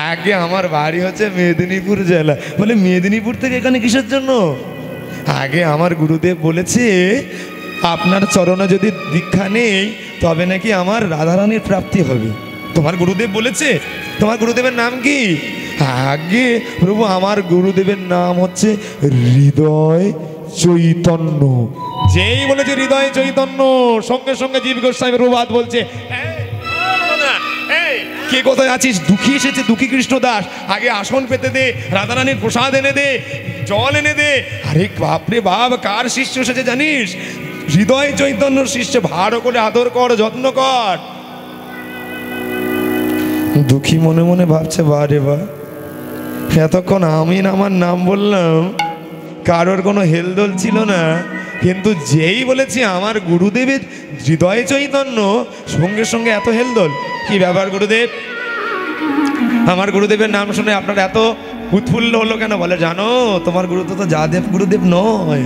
আগে আমার বাড়ি হচ্ছে মেদিনীপুর জেলা। বলে মেদিনীপুর থেকে এখানে কিসের জন্য? আগে আমার গুরুদেব বলেছে আপনার চরণে যদি দীক্ষা নেই তবে নাকি আমার রাধারানীর প্রাপ্তি হবে। তোমার গুরুদেব বলেছে? তোমার গুরুদেবের নাম কি? আগে প্রভু আমার গুরুদেবের নাম হচ্ছে হৃদয় চৈতন্য। যেই বলেছে হৃদয় চৈতন্য সঙ্গে সঙ্গে জীব গোস্বামী প্রভুপাদ বলছে কে কোথায় আছিস? দুঃখী এসেছে, দুঃখী কৃষ্ণ দাস, আগে আসন পেতে দে, রাধারানীর প্রসাদ এনে দে, জল এনে দে। আরে বাপরে বাপ, কার শিষ্য এসেছে জানিস? হৃদয় চৈতন্য শিষ্য। ভালো করে আদর কর, যত্ন কর। দুঃখী মনে মনে ভাবছে বারে বা, এতক্ষণ আমি আমার নাম বললাম, কারোর কোনো হেলদোল ছিল না, কিন্তু যেই বলেছি আমার গুরুদেবের হৃদয় চৈতন্য সঙ্গে সঙ্গে এত হেলদোল। কি ব্যাপার গুরুদেব? আমার গুরুদেবের নাম শুনে আপনার এত উৎফুল্ল হলো কেন? বলে জানো তোমার গুরু তো যাদেব গুরুদেব নয়,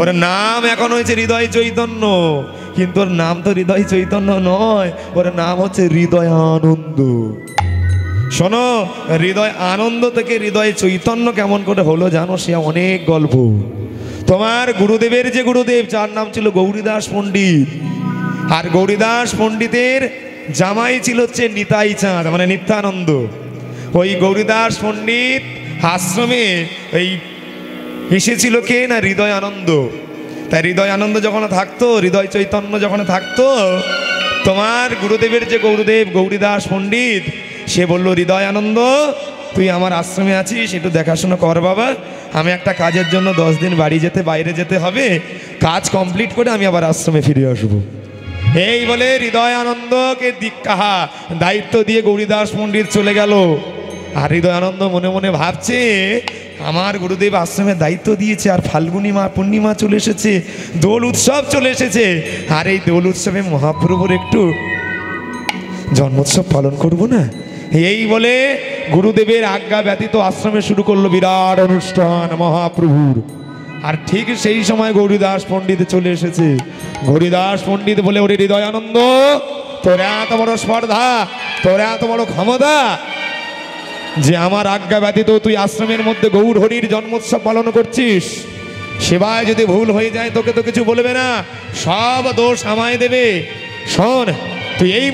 ওর নাম এখন হয়েছে হৃদয় চৈতন্য, কিন্তু ওর নাম তো হৃদয় চৈতন্য নয়, ওর নাম হচ্ছে হৃদয় আনন্দ। শোনো, হৃদয় আনন্দ থেকে হৃদয় চৈতন্য কেমন করে হলো জানো? সে অনেক গল্প। তোমার গুরুদেবের যে গুরুদেব, যার নাম ছিল গৌরীদাস পণ্ডিত, আর গৌরীদাস পণ্ডিতের জামাই ছিল হচ্ছে নিতাই চাঁদ, মানে নিত্যানন্দ। ওই গৌরীদাস পণ্ডিত আশ্রমে এই এসেছিল কে না? হৃদয় আনন্দ। তাই হৃদয় আনন্দ যখন থাকতো, হৃদয় চৈতন্য যখন থাকতো, তোমার গুরুদেবের যে গুরুদেব গৌরীদাস পণ্ডিত, সে বলল হৃদয় আনন্দ তুই আমার আশ্রমে আছিস, একটু দেখাশোনা কর বাবা, আমি একটা কাজের জন্য 10 দিন বাইরে যেতে হবে, কাজ কমপ্লিট করে আমি আবার আশ্রমে ফিরে আসবো। এই বলে হৃদয় আনন্দকে দীক্ষা দায়িত্ব দিয়ে গৌরীদাস পণ্ডিত চলে গেল। আর হৃদয় আনন্দ মনে মনে ভাবছে, আমার গুরুদেব আশ্রমের দায়িত্ব দিয়েছে, আর ফাল্গুনী মা পূর্ণিমা চলে এসেছে, দোল উৎসব চলে এসেছে, আর এই দোল উৎসবে মহাপ্রভুর একটু জন্মোৎসব পালন করব না। এই বলে গুরুদেবের আজ্ঞা ব্যতীত আশ্রমে শুরু করলো বিরাট অনুষ্ঠান মহাপ্রভুর। আর ঠিক সেই সময় গৌরীদাস পণ্ডিত চলে এসেছে। গৌরীদাস পণ্ডিত বলে, ওরে হৃদয় আনন্দ, তোর এত বড় স্পর্ধা, তোর এত বড় ক্ষমতা যে আমার আজ্ঞা ব্যতীত তুই আশ্রমের মধ্যে গৌর হরির জন্মোৎসব পালন করছিস। সেবায় যদি ভুল হয়ে যায় তোকে তো কিছু বলবে না, সব দোষ আমায় দেবে। শোন, তুই এই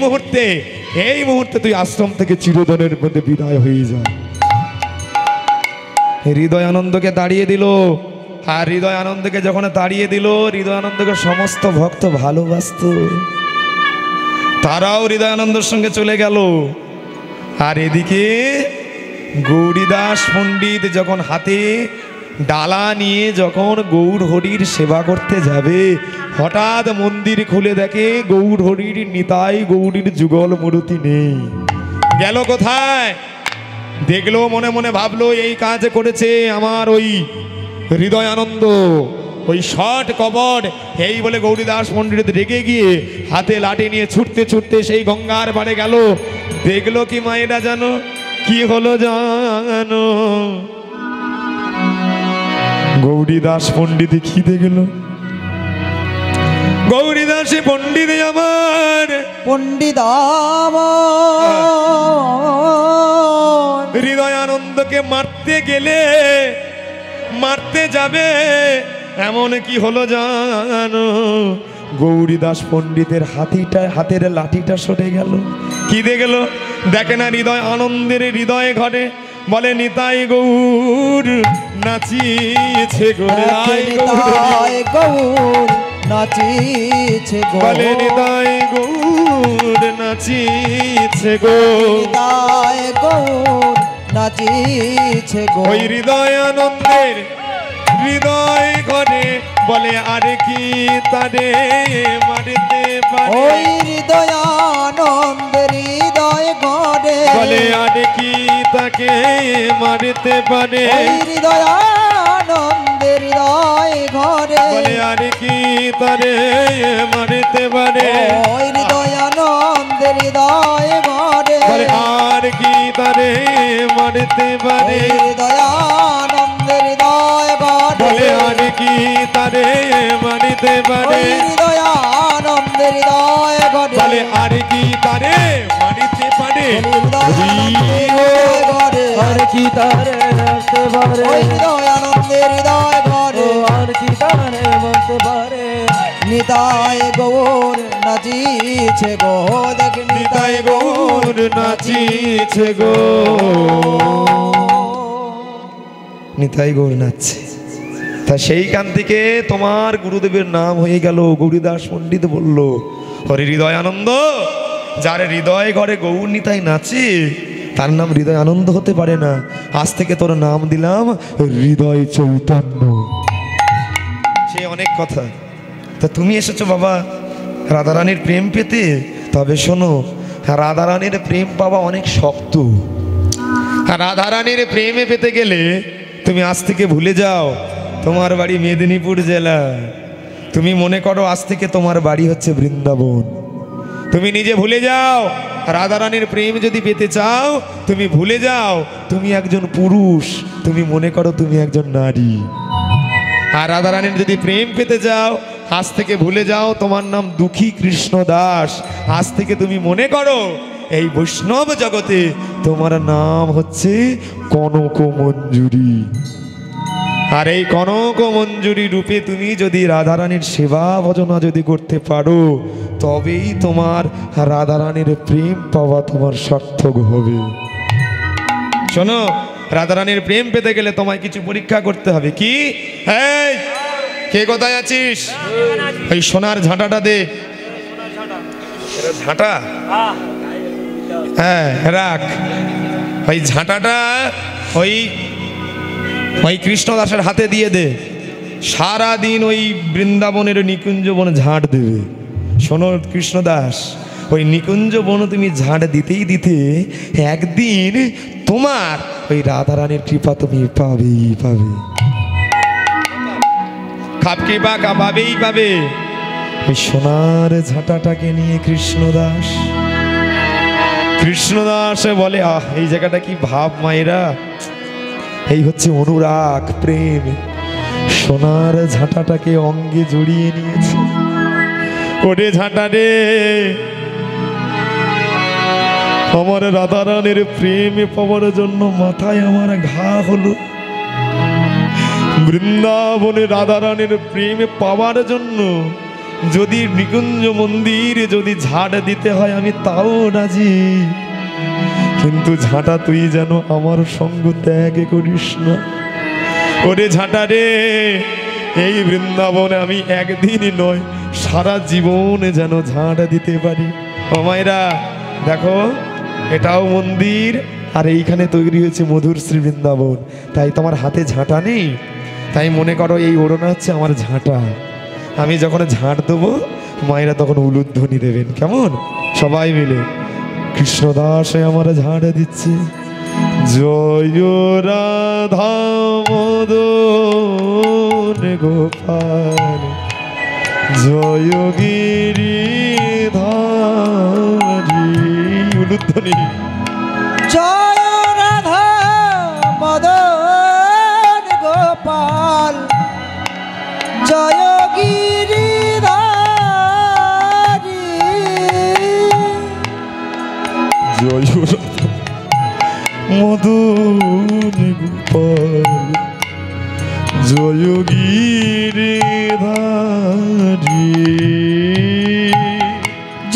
মুহূর্তে তুই আশ্রম থেকে চিরদিনের মধ্যে বিদায় হয়ে যা। হৃদয় আনন্দকে তাড়িয়ে দিল। আর হৃদয় আনন্দকে যখন তাড়িয়ে দিল, হৃদয় আনন্দকে সমস্ত ভক্ত ভালোবাসত, তারাও হৃদয় আনন্দের সঙ্গে চলে গেল। আর এদিকে গৌরীদাস পণ্ডিত যখন হাতে ডালা নিয়ে যখন গৌর হরির সেবা করতে যাবে, হঠাৎ মন্দির খুলে দেখে গৌর হরির নিতাই গৌরীর যুগল মূর্তি নেই। গেল কোথায়? দেখলো, মনে মনে ভাবলো এই কাজ করেছে আমার ওই হৃদয় আনন্দ, ওই শট কবর। এই বলে গৌরীদাস পণ্ডিত রেগে গিয়ে হাতে লাঠি নিয়ে ছুটতে ছুটতে সেই গঙ্গার পাড়ে গেল। দেখলো কি মায়েরা জানো কি হলো জানো? গৌরীদাস পণ্ডিত খিদে গেল। গৌরীদাস পণ্ডিত আমার পণ্ডিত হৃদয় আনন্দকে মারতে গেলে, মারতে যাবে, এমন কি হলো জানো? গৌরীদাস পণ্ডিতের হাতের লাঠিটা সরে গেল। কি দিয়ে গেল? দেখে না হৃদয় আনন্দের হৃদয়ে ঘরে, বলে নিতাই গৌর নাচিছে গো, গৌর নাচিছে গো, বলে নিতাই গৌর নাচিছে গো, নিতাই গৌর নাচিছে গো। ওই হৃদয় আনন্দের হৃদয় ঘরে বলে আর কি তারে মারতে পারে, ওই হৃদয় আনন্দের হৃদয় ঘরে বলে আর কি তাকে মারতে পারে, ওই হৃদয় আনন্দের হৃদয় ঘরে বলে আর কি তারে মারতে পারে, ওই হৃদয় আনন্দের হৃদয় ঘরে বলে আর কি তারে মারতে পারে, হৃদয় আনন্দের হৃদয় ঘরে বলে আর কি তারে মারতে পারে, হৃদয় আনন্দের হৃদয় ঘরে বলে আর কি তারে মারতে পারে, আর কি তারে রাখতে পারে, হৃদয় আনন্দের হৃদয় ঘরে আর কি তারে বলতে পারে। নিতাই গৌর নাচিছে গো, দেখ নিতাই গৌর নাচিছে গো, নিতাই গৌর নাচছে। তা সেইখান থেকে তোমার গুরুদেবের নাম হয়ে গেল গৌরীদাস পণ্ডিত। বলল, হরে হৃদয় আনন্দ, যার হৃদয় ঘরে গৌর নিতাই নাচে তার নাম হৃদয় আনন্দ হতে পারে না। আজ থেকে তোর নাম দিলাম হৃদয় চৈতন্য। সে অনেক কথা। তা তুমি এসেছো বাবা রাধারানীর প্রেম পেতে, তবে শোনো, রাধারানীর প্রেম পাওয়া অনেক শক্ত। রাধারানীর প্রেমে পেতে গেলে তুমি আজ থেকে ভুলে যাও তোমার বাড়ি মেদিনীপুর জেলা। তুমি মনে করো আজ থেকে তোমার বাড়ি হচ্ছে বৃন্দাবন। তুমি নিজে ভুলে যাও। রাধারানীর প্রেম যদি পেতে চাও তুমি ভুলে যাও তুমি একজন পুরুষ, তুমি মনে করো তুমি একজন নারী। আর রাধারানীর যদি প্রেম পেতে যাও আজ থেকে ভুলে যাও তোমার নাম দুঃখী কৃষ্ণ দাস। আজ থেকে তুমি মনে করো এই বৈষ্ণব জগতে তোমার নাম হচ্ছে কনক মঞ্জুরি। আর এই কনক মঞ্জুরি রূপে তুমি যদি রাধারানীর সেবা ভজনা যদি করতে পারো তবেই তোমার রাধারানীর প্রেম পাওয়া তোমার সার্থক হবে। শোনো, রাধারানীর প্রেম পেতে গেলে তোমায় কিছু পরীক্ষা করতে হবে। কি? এই কে কোথায় আছিস? ওই সোনার ঝাঁটাটা দে। ঝাঁটা? হ্যাঁ রাখ। ওই ঝাঁটাটা ওই কৃষ্ণদাসের হাতে দিয়ে দে। সারা দিন ওই বৃন্দাবনের নিকুঞ্জ বনে ঝাঁট দেবে। শোনো কৃষ্ণদাস, ওই নিকুঞ্জ বন তুমি ঝাড় দিতেই দিতে একদিন তোমার ওই রাধারানীর কৃপা তুমি পাবেই পাবে, কৃপা পাবেই পাবে। ওই সোনার ঝাঁটাটাকে নিয়ে কৃষ্ণদাস বলে, আহ এই জায়গাটা কি ভাব মায়েরা, এই হচ্ছে অনুরাগ প্রেম। সোনার ঝাঁটাটাকে অঙ্গে জড়িয়ে নিয়েছে। ওরে ঝাঁটা রে, আমার রাধারানীর প্রেমে পাওয়ার জন্য মাথায় আমার ঘা হলো। বৃন্দাবনে রাধারানীর প্রেমে পাওয়ার জন্য যদি নিকুঞ্জ মন্দিরে যদি ঝাড় দিতে হয় আমি তাও রাজি, কিন্তু ঝাঁটা তুই যেন আমার সঙ্গ ত্যাগ করিস না। ওরে ঝাঁটা রে, এই বৃন্দাবনে আমি একদিনই নয় সারা জীবনে যেন ঝাঁটা দিতে পারি। ও মায়েরা দেখো, এটাও মন্দির আর এইখানে তৈরি হয়েছে মধুর শ্রী বৃন্দাবন। তাই তোমার হাতে ঝাঁটা নেই, তাই মনে করো এই ওড়না হচ্ছে আমার ঝাঁটা। আমি যখন ঝাঁট দেবো মায়েরা তখন উলুধ্বনি দেবেন, কেমন? সবাই মিলে কৃষ্ণদাস আমার ঝাঁট দিচ্ছে। জয় রাধা মদন গোপাল, জয় গিরিধারী। উলুধ্বনি। জয় রাধা মদন গোপাল, জয় গিরিধারী। জয় রাধা মদন গোপাল, জয় গিরিধারী।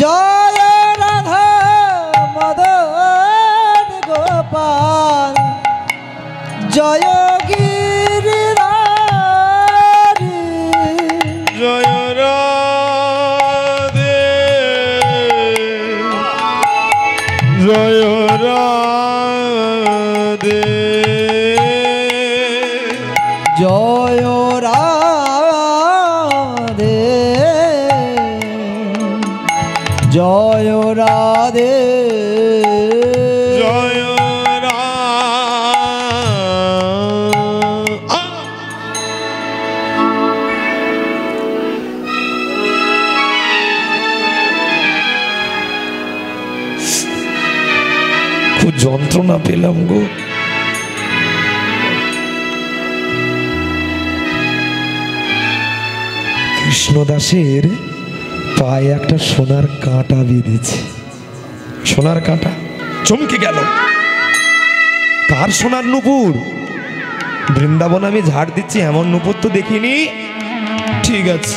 জয় রাধা মদন গোপাল, জয় গিরিধারী। জয় রাধে, জয় রাধে, জয় রাধে, জয় রাধে, জয় খুব যন্ত্রণা পেলাম গো। কৃষ্ণদাসের পায়ে একটা সোনার কাঁটা বেঁধেছে। সোনার কাঁটা চমকে গেল। কার সোনার নুপুর? বৃন্দাবন আমি ঝাড় দিচ্ছি এমন নুপুর তো দেখিনি। ঠিক আছে,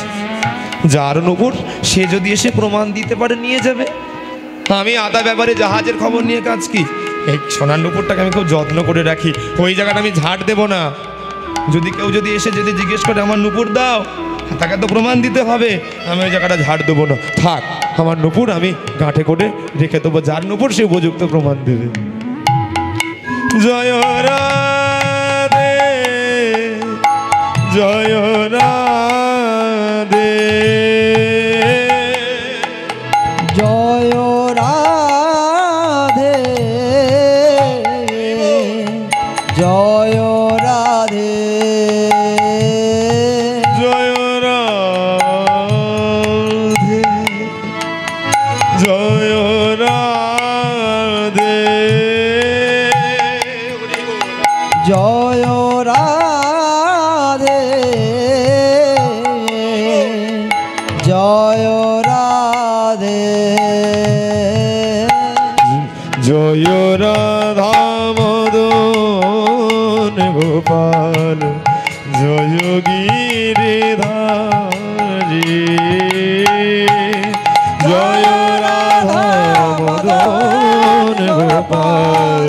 যার নুপুর সে যদি এসে প্রমাণ দিতে পারে নিয়ে যাবে। আমি আদা ব্যাপারে জাহাজের খবর নিয়ে কাজ কি? এই সোনার নুপুরটাকে আমি খুব যত্ন করে রাখি। ওই জায়গাটা আমি ঝাড় দেবো না। যদি কেউ যদি এসে যদি জিজ্ঞেস করে আমার নুপুর দাও, তাকে তো প্রমাণ দিতে হবে। আমি ওই জায়গাটা ঝাড় দেবো না। থাক, আমার নুপুর আমি গাঁঠে করে রেখে দেবো। যার নুপুর সে উপযুক্ত প্রমাণ দেবে। জয় রাধে, জয় রাধে, জয় রাধে, জয় রাধে, জয় রাধে, জয় রাধে, জয় রাধে, জয় রাধে, জয় রাধা মদন গোপাল, জয় গিরিধারী। জয় রাধা মদন গোপাল,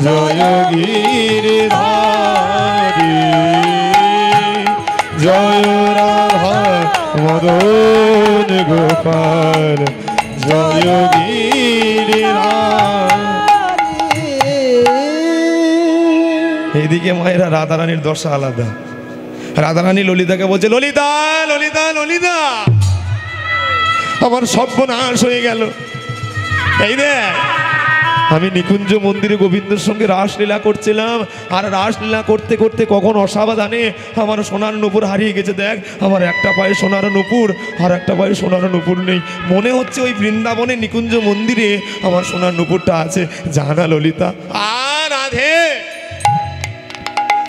জয় গিরিধারী। জয় রাধা মদন গোপাল, জয় গিরিধারী। এইদিকে মায়েরা রাধারানীর দশা আলাদা। রাধারানী ললিতাকে বলছে, ললিতা ললিতা ললিতা, আমার সর্বনাশ হয়ে গেল। এই দেখ, আমি নিকুঞ্জ মন্দিরে গোবিন্দের সঙ্গে রাসলীলা করছিলাম, আর রাসলীলা করতে করতে কখন অসাবধানে আমার সোনার নূপুর হারিয়ে গেছে। দেখ, আমার একটা পায়ে সোনার নূপুর আর একটা পায়ে সোনার নূপুর নেই। মনে হচ্ছে ওই বৃন্দাবনে নিকুঞ্জ মন্দিরে আমার সোনার নূপুরটা আছে। জানা ললিতা, আর রাধে,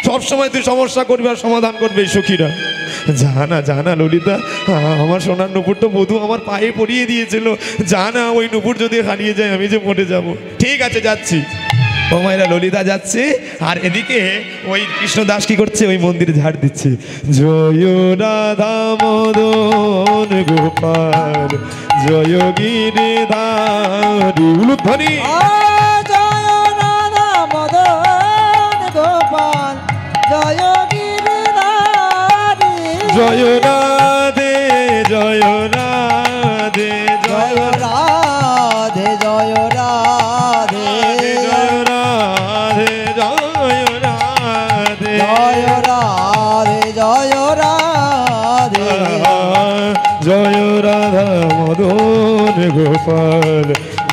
সবসময় তুই সমস্যা করবি আর সমাধান করবে সখীরা। জানা ললিতা, আমার সোনার নূপুরটা বধূ আমার পায়ে পরিয়ে দিয়েছিল। জানা, ওই নূপুর যদি হারিয়ে যায় আমি যে মরে যাব। ঠিক আছে, যাচ্ছি। ও মায়েরা, ললিতা যাচ্ছে, আর এদিকে ওই কৃষ্ণদাস কি করছে, ওই মন্দিরে ঝাড় দিচ্ছে। জয় রাধা মদন গোপাল, জয় গিরিধারী। উলুধ্বনি। জয় রাধা মদন গোপাল, জয় গিরিধারী। জয় রাধে, জয় রাধে, জয় রাধে, জয় রাধে, জয় রাধে, জয় রাধে, জয় রাধে, জয় রাধে। জয় রাধা মদন গোপাল,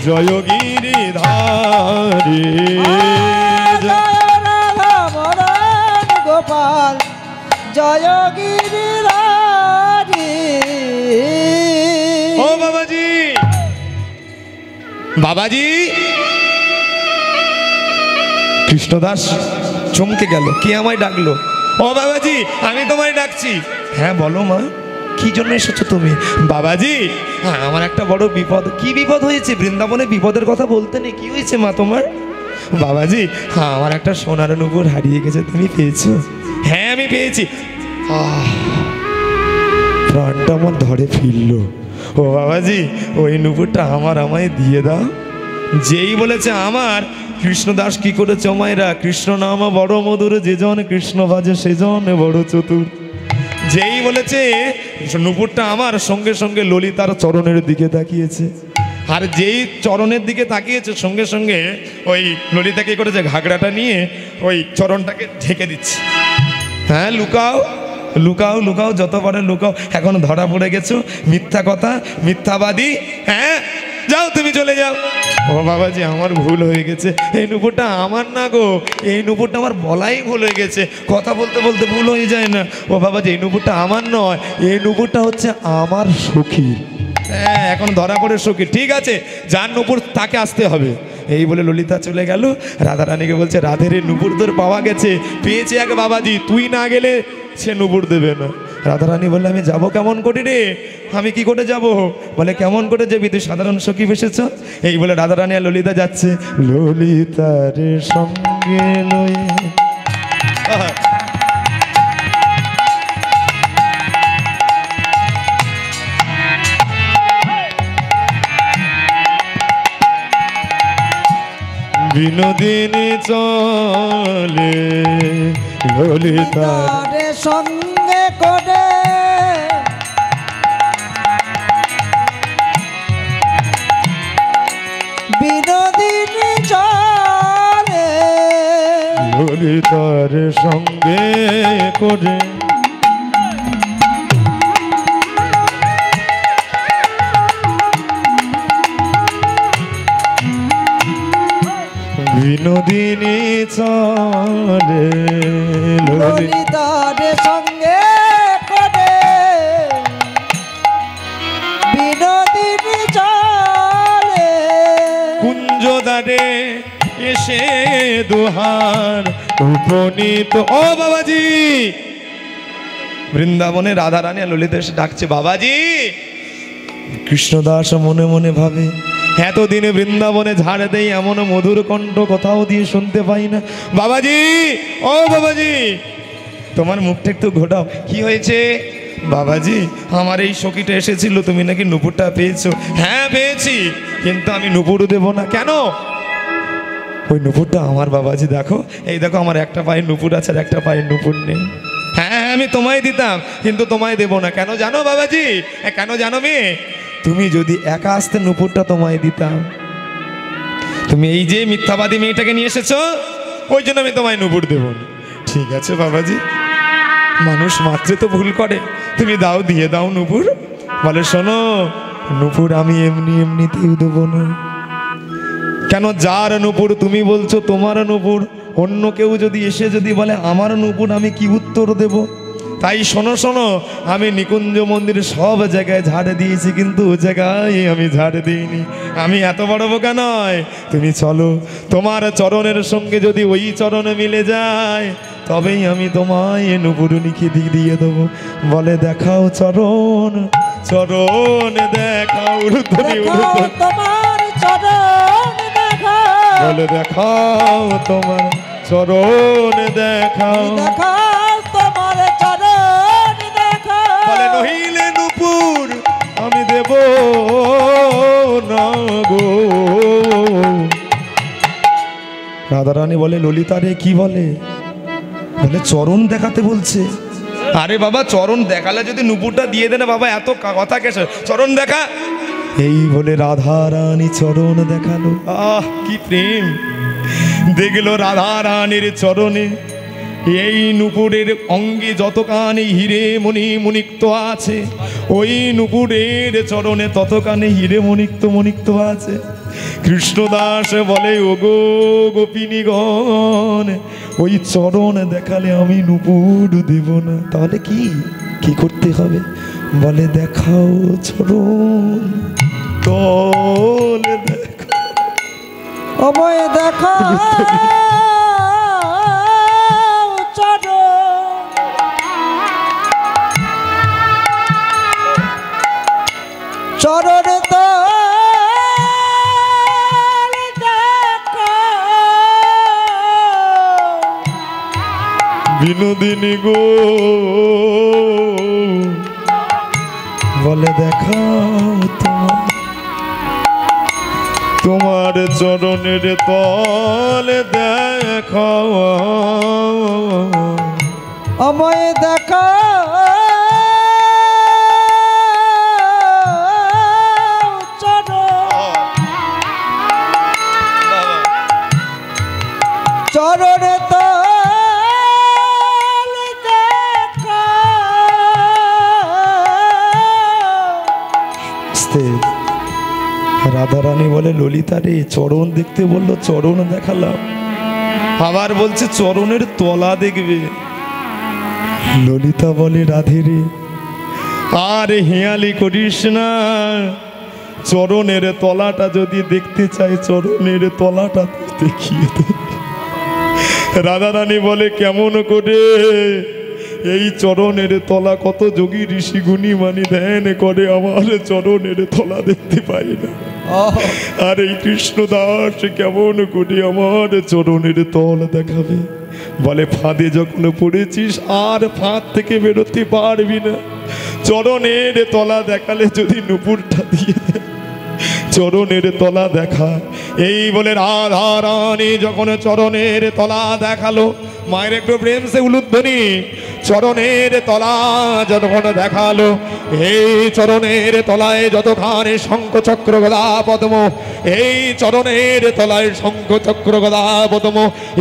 জয় গিরিধারী। জয় রাধা মদন গোপাল, জয় গিরিধারী। ও বাবাজি, বাবাজি। কৃষ্ণদাস চমকে গেল, কে আমায় ডাকলো? ও বাবাজি, আমি তোমায় ডাকছি। হ্যাঁ বলো মা, কি জন্য এসেছো তুমি? বাবাজি, হ্যাঁ, আমার একটা বড় বিপদ। কি বিপদ হয়েছে? বৃন্দাবনে বিপদের কথা বলতে নেই। কি হয়েছে মা তোমার? বাবাজি, হ্যাঁ, আমার একটা সোনার নূপুর হারিয়ে গেছে। তুমি পেয়েছো? হ্যাঁ, আমি পেয়েছি। প্রাণটা আমার ধরে ফিরল। ও বাবাজি, ওই নূপুরটা আমায় দিয়ে দাও। যেই বলেছে আমার, কৃষ্ণদাস কি করেছে মায়েরা? কৃষ্ণ নাম বড় মধুর, যে জন কৃষ্ণ বাজে সে জন বড় চতুর। যেই বলেছে নূপুরটা আমার, সঙ্গে সঙ্গে ললিতার চরণের দিকে তাকিয়েছে। আর যেই চরণের দিকে তাকিয়েছে, সঙ্গে সঙ্গে ওই ললিতা কি করেছে, ঘাগড়াটা নিয়ে ওই চরণটাকে ঢেকে দিচ্ছে। হ্যাঁ, লুকাও লুকাও লুকাও, যত পারে লুকাও। এখন ধরা পড়ে গেছো, মিথ্যা কথা, মিথ্যাবাদী। হ্যাঁ, যাও, তুমি চলে যাও। ও বাবাজি, আমার ভুল হয়ে গেছে। এই নূপুরটা আমার না গো, এই নূপুরটা আমার বলাই ভুল হয়ে গেছে। কথা বলতে বলতে ভুল হয়ে যায় না। ও বাবাজি, এই নূপুরটা আমার নয়, এই নূপুরটা হচ্ছে আমার সখীর। হ্যাঁ, এখন ধরা পড়ে সখী। ঠিক আছে, যার নূপুর তাকে আসতে হবে। এই বলে ললিতা চলে গেল। রাধারানীকে বলছে, রাধের এই নূপুর তোর পাওয়া গেছে, পেয়েছে এক বাবাজি, তুই না গেলে সে নূপুর দেবে না। রাধারানী বললে, আমি যাব কেমন করে রে? আমি কি করে যাব? বলে, কেমন করে যাবি? তুই সাধারণ সখী এসেছ। এই বলে রাধারানী আর ললিতা যাচ্ছে। ললিতার সঙ্গে লয়ে বিনোদিনী চলে, ললিতার সঙ্গে করে বিনোদিনী চলে, ললিতার সঙ্গে করে। বিনোদিনী চলে, ললিতার সঙ্গে করে বিনোদিনী চলে। কুঞ্জদ্বারে এসে দুহার উপনীত। ও বাবাজি, বৃন্দাবনে রাধারানী আর ললিতা এসে ডাকছে, বাবাজি। কৃষ্ণদাস মনে মনে ভাবে, এতদিনে বৃন্দাবনে ঝাড় দেই, এমন মধুর কণ্ঠ কোথাও দিয়ে শুনতে পাই না। বাবাজি, ও বাবাজি, তোমার মুখটা একটু ঘোটাও। কি হয়েছে? বাবাজি, আমার এই সখীটা এসেছিল, তুমি নাকি নূপুরটা পেয়েছো। হ্যাঁ, পেয়েছি, কিন্তু আমি নূপুর দেবো না। কেন? ওই নূপুরটা আমার বাবাজি। দেখো, এই দেখো, আমার একটা পায়ে নূপুর আছে আর একটা পায়ে নূপুর নেই। হ্যাঁ, আমি তোমায় দিতাম, কিন্তু তোমায় দেবো না। কেন জানো বাবাজি? কেন জানো মেয়ে? তুমি যদি একা আসতে, নূপুরটা তোমায় দিতাম। তুমি এই যে মিথ্যাবাদী মেয়েটাকে নিয়ে এসেছো, ওই জন্য আমি তোমায় নূপুর দেবো না। ঠিক আছে বাবাজি, মানুষ মাত্রে তো ভুল করে, তুমি দাও, দিয়ে দাও নূপুর। বলে, শোনো, নূপুর আমি এমনি এমনিতেই দেবো না। কেন যার নূপুর তুমি বলছো তোমার নূপুর, অন্য কেউ যদি এসে যদি বলে আমার নূপুর, আমি কি উত্তর দেব? তাই শোনো শোনো, আমি নিকুঞ্জ মন্দির সব জায়গায় ঝাড় দিয়েছি, কিন্তু ও জায়গায় আমি ঝাড় দিইনি। আমি এত বড় বোকা নয়। তুমি চলো, তোমার চরণের সঙ্গে যদি ওই চরণে মিলে যায়, তবেই আমি তোমায় নূপুর লিখে দিয়ে দেবো। বলে দেখাও চরণ, চরণ দেখাও, উলুধ্বনি উলুধ্বনি। তোমার চরণ দেখাও, বলে দেখাও তোমার চরণ দেখাও, দেখাও তোমার চরণ দেখাও। বলে নহিলে নূপুর আমি দেব না গো। রাধারানী বলে ললিতা রে কি বলে? বলে চরণ দেখাতে বলছে। আরে বাবা, চরণ দেখালে যদি নূপুরটা দিয়ে দেন বাবা, এত কথা কেসে? চরণ দেখা। এই বলে রাধারানী চরণ দেখালো। আহ কি প্রেম! দেখলো রাধারানীর চরণে এই নূপুরের অঙ্গে যতখানি হিরে মণি মণিক্ত আছে, ওই নূপুরের চরণে ততখানি হিরে মণিক্ত আছে। কৃষ্ণদাস বলে ওগো গোপিনীগণ, ওই চরণ দেখালে আমি নূপুর দেব না। তাহলে কি করতে হবে? বলে দেখাও চরণ, তল দেখো, অময় দেখাও চরণ, চরণ তল দেখাও। বিনোদিনী গো বলে দেখাও তোমার চরণের তলে দেখাও, আমায় দেখাও চরণ, চরণ তল দেখাও। রাধারানী বলে ললিতা রে চরণ দেখতে বললো, চরণ দেখালাম, আবার বলছে চরণের তলা দেখবে। ললিতা বলে রাধে রে আর হেয়ালি করিস না, চরণের তলাটা যদি দেখতে চাই চরণের তলাটা দেখিয়ে দে। রাধারানী বলে কেমন করে? এই চরণের তলা কত যোগী ঋষি গুণী মানি ধ্যান করে, আমার চরণের তলা দেখতে পাই না। আর এই কৃষ্ণদাস কেমন করে আমার চরণের তল দেখাবে? বলে ফাঁদে যখন পড়েছিস আর ফাঁদ থেকে বেরোতে পারবি না। চরণের তলা দেখালে যদি নূপুরটা দিয়ে দেয়, চরণের তলা দেখা। এই বলে রাধারানী যখন চরণের তলা দেখালো, মায়ের একটু প্রেম সে উলুধ্বনি, চরণের তলা যখন দেখালো, এই চরণের তলায় যতখানি শঙ্খ চক্র গদা পদ্ম, এই চরণের তলায় শঙ্খ চক্র গদা পদ্ম,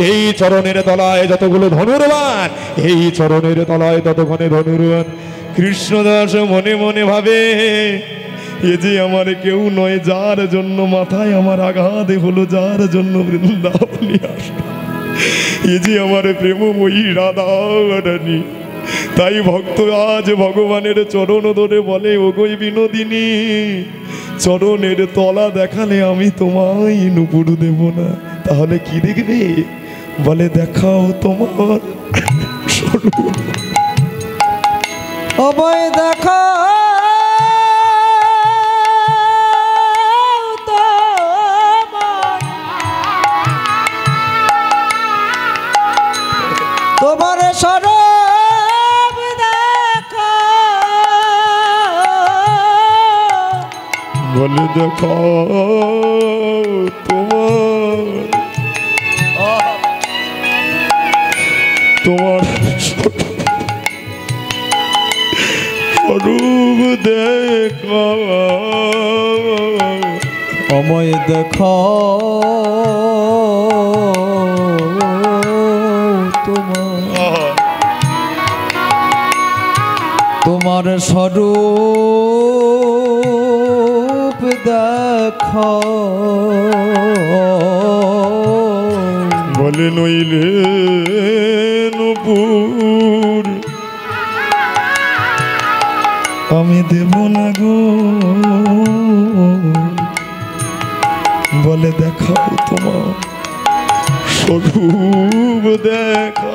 এই চরণের তলায় যতগুলো ধনুর্বাণ, এই চরণের তলায় ততক্ষণে ধনুর্বাণ। কৃষ্ণদাস মনে মনে ভাবে এ যে আমার কেউ নয়, যার জন্য মাথায় আমার আঘাত হলো, যার জন্য বৃন্দাবনে আসলো, এ যে আমার প্রেমময়ী রাধারানী। তাই ভক্ত আজ ভগবানের চরণ ধরে বলে ওগোই বিনোদিনী, চরণের তলা দেখালে আমি তোমায় নূপুর দেব না। তাহলে কি দেখবে? বলে দেখাও তোমার স্বরূপ, আমায় দেখাও তোমার স্বরূপ দেখাও। বলে দেখাও তোমার স্বরূপ দেখাও, আমায় দেখাও তোমার স্বরূপ দেখো বলে নইলে নূপুর আমি দেব না গো, বলে দেখাও তোমার স্বরূপ দেখা।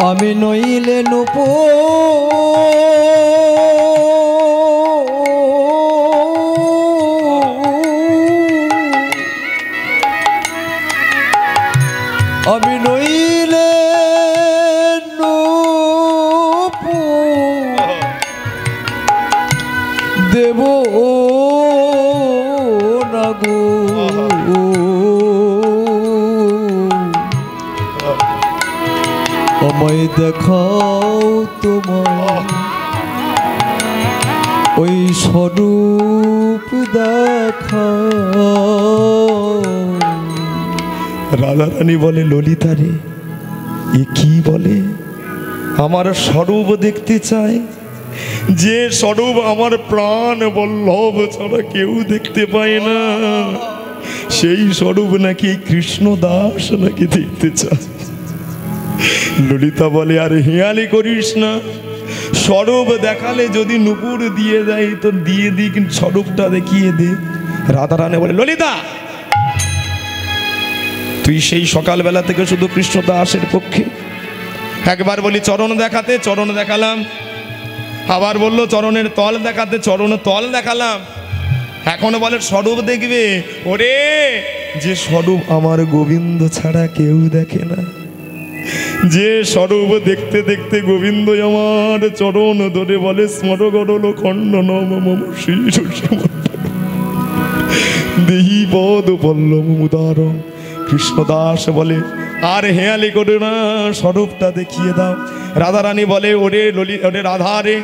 আমি নইলে নূপুর আমি নইলে নূপুর দেব না গো, আমায় দেখাও তোমার ওই স্বরূপ দেখাও। রাধারানী বলে ললিতা রে এ কি বলে, আমার স্বরূপ দেখতে চাই, যে স্বরূপ আমার প্রাণ বল্লভ ছাড়া কেউ দেখতে পায় না, সেই স্বরূপ নাকি কৃষ্ণ দাস নাকি দেখতে চায়। ললিতা বলে আর হেয়ালি করিস না, স্বরূপ দেখালে যদি নূপুর দিয়ে দেয় তো দিয়ে দিই, কিন্তু স্বরূপটা দেখিয়ে দে। রাধারানী বলে ললিতা তুই সেই সকালবেলা থেকে শুধু কৃষ্ণ দাসের পক্ষে, একবার বলি চরণ দেখাতে, চরণ দেখালাম, আবার বললো চরণের তল দেখাতে, চরণ তল দেখালাম, এখন বলে স্বরূপ দেখবে। ওরে যে স্বরূপ আমার গোবিন্দ ছাড়া কেউ দেখে না, যে স্বরূপ দেখতে দেখতে গোবিন্দ আমার চরণ ধরে বলে স্মর গরল খণ্ডন মম শির দেহি পদ পল্লব উদার। কৃষ্ণদাস বলে আর হেয়ালি করে না, স্বরূপটা দেখিয়ে দাও। রাধারানী বলে ওরে ওরে রাধা রে,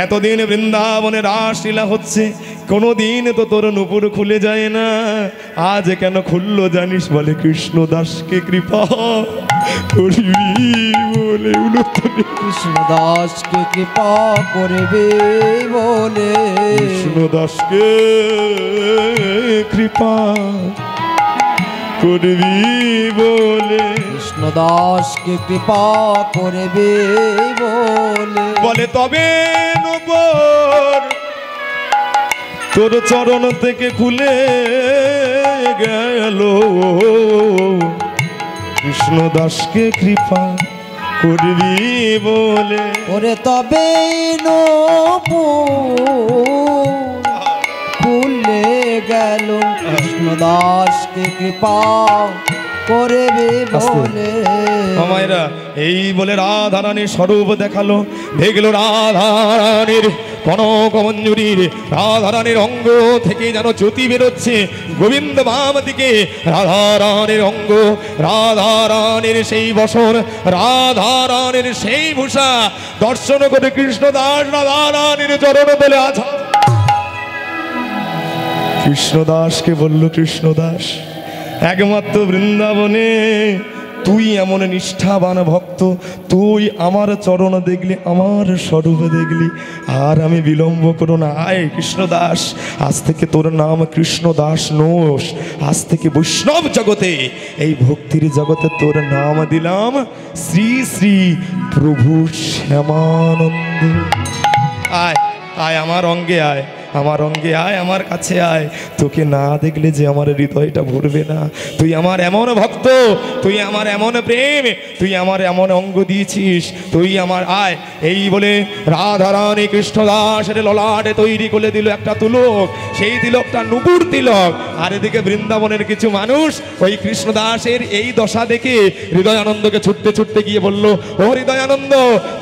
এতদিন বৃন্দাবনে রাসলীলা হচ্ছে, কোনোদিন তো তোর নূপুর খুলে যায় না, আজ কেন খুললো জানিস? বলে কৃষ্ণদাসকে কৃপা করবি বলে কৃষ্ণদাসকে কৃপা করবে বলে, কৃষ্ণদাসকে কৃপা করবি বলে, কৃষ্ণদাসকে কৃপা করবে বলে, বলে তবে নূপুর তোর চরণ থেকে খুলে গেল, কৃষ্ণদাসকে কৃপা করবি বলে। ওরে তবে নূপুর খুলে গেল, কৃষ্ণদাসকে কৃপা করবে বলে। আমায়রা এই বলে রাধারানীর স্বরূপ দেখালো, দেখলো রাধারানীর কনক মঞ্জুরির, রাধারানীর অঙ্গ থেকে যেন জ্যোতি বেরোচ্ছে, গোবিন্দ বাম দিকে রাধারানীর অঙ্গ, রাধারানীর সেই বসন, রাধারানীর সেই ভূষা দর্শন করে কৃষ্ণদাস রাধারানীর চরণ বলে আছা। কৃষ্ণদাসকে বলল কৃষ্ণদাস একমাত্র বৃন্দাবনে তুই এমন নিষ্ঠাবান ভক্ত, তুই আমার চরণ দেখলি, আমার স্বরূপ দেখলি, আর আমি বিলম্ব করো না। আয় কৃষ্ণদাস, আজ থেকে তোর নাম কৃষ্ণদাস নোস, আজ থেকে বৈষ্ণব জগতে এই ভক্তির জগতে তোর নাম দিলাম শ্রী শ্রী প্রভু শ্যামানন্দ। আয় আয় আমার অঙ্গে আয়, আমার অঙ্গে আয়, আমার কাছে আয়, তোকে না দেখলে যে আমার হৃদয়টা ভরবে না। তুই আমার এমন ভক্ত, তুই আমার এমন প্রেম, তুই আমার এমন অঙ্গ দিয়েছিস, তুই আমার আয়। এই বলে রাধারানী কৃষ্ণদাসের ললাটে তৈরি করে দিল একটা তিলক, সেই তিলকটা নূপুর তিলক। আর এদিকে বৃন্দাবনের কিছু মানুষ ওই কৃষ্ণদাসের এই দশা দেখে হৃদয়ানন্দকে ছুটতে ছুটতে গিয়ে বলল, ও হৃদয়ানন্দ,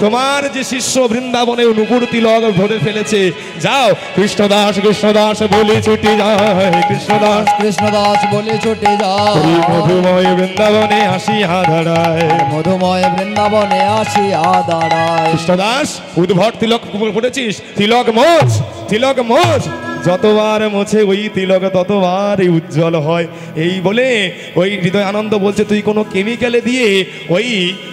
তোমার যে শিষ্য বৃন্দাবনে নূপুর তিলক ভরে ফেলেছে, যাও কৃষ্ণদাস কৃষ্ণদাস বলে ছুটে যায়, কৃষ্ণদাস কৃষ্ণদাস বলে ছুটে যায়, মধুময় বৃন্দাবনে আসিয়া দাঁড়ায়, মধুময় বৃন্দাবনে আসিয়া দাঁড়ায়। কৃষ্ণদাস উদ্ভট তিলক পড়েছিস, তিলক মোচ, তিলক মোচ, যতবার মোছে ওই তিলক ততবার উজ্জ্বল হয়। এই বলে ওই হৃদয় আনন্দ বলছে, তুই কোনো কেমিক্যালে দিয়ে ওই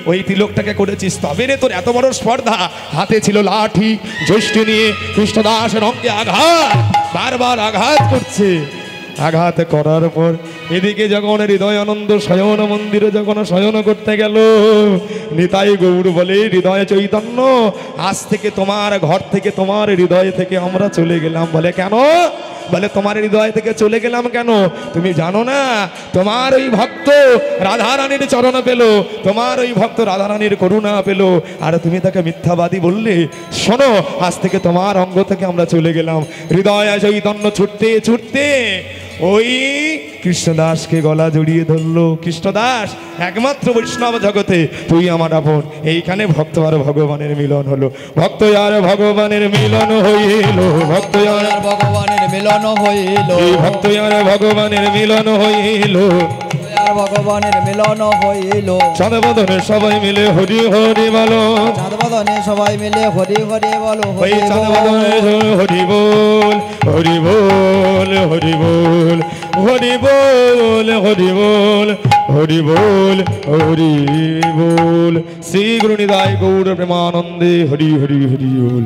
ওই তিলকটাকে করেছিস, তবে রে তোর এত বড় স্পর্ধা। হাতে ছিল লাঠি, জ্যৈষ্ঠী নিয়ে কৃষ্ণদাসের অঙ্গে আঘাত, বারবার আঘাত করছে। আঘাত করার পর এদিকে যখন হৃদয় আনন্দ শয়ন মন্দিরে যখন শয়ন করতে গেল, নিতাই গৌর বলে, হৃদয় চৈতন্য, আজ থেকে তোমার ঘর থেকে, তোমার হৃদয় থেকে আমরা চলে গেলাম। বলে কেন? বলে তোমার হৃদয় থেকে চলে গেলাম কেন? তুমি জানো না তোমার ওই ভক্ত রাধারানীর চরণ পেল, তোমার ওই ভক্ত রাধারানীর করুণা পেল, আর তুমি তাকে মিথ্যাবাদী বললে। শোনো, আজ থেকে তোমার অঙ্গ থেকে আমরা চলে গেলাম। হৃদয় চৈতন্য ছুটতে ছুটতে ওই কৃষ্ণদাসকে গলা জড়িয়ে ধরলো। কৃষ্ণদাস, একমাত্র বৈষ্ণব জগতে তুই আমার আপন। এইখানে ভক্ত আর ভগবানের মিলন হলো, ভক্ত আর ভগবানের মিলন হইল, ভক্ত আর ভগবানের মিলন হইল, এই ভক্ত আর ভগবানের মিলন হইল, আর ভগবানের মিলন হইল। চাঁদবদনে সবাই মিলে হরি হরি বলো, চাঁদবদনে সবাই মিলে হরি হরি বলো, ওই হরি বল। চাঁদবদনে হরি বল, হরি বল, হরি বল, হরি বল, হরি বল, হরি বল, হরি বল। শ্রী গুরু নিতাই গৌর প্রেমানন্দে হরি হরি হরি বল।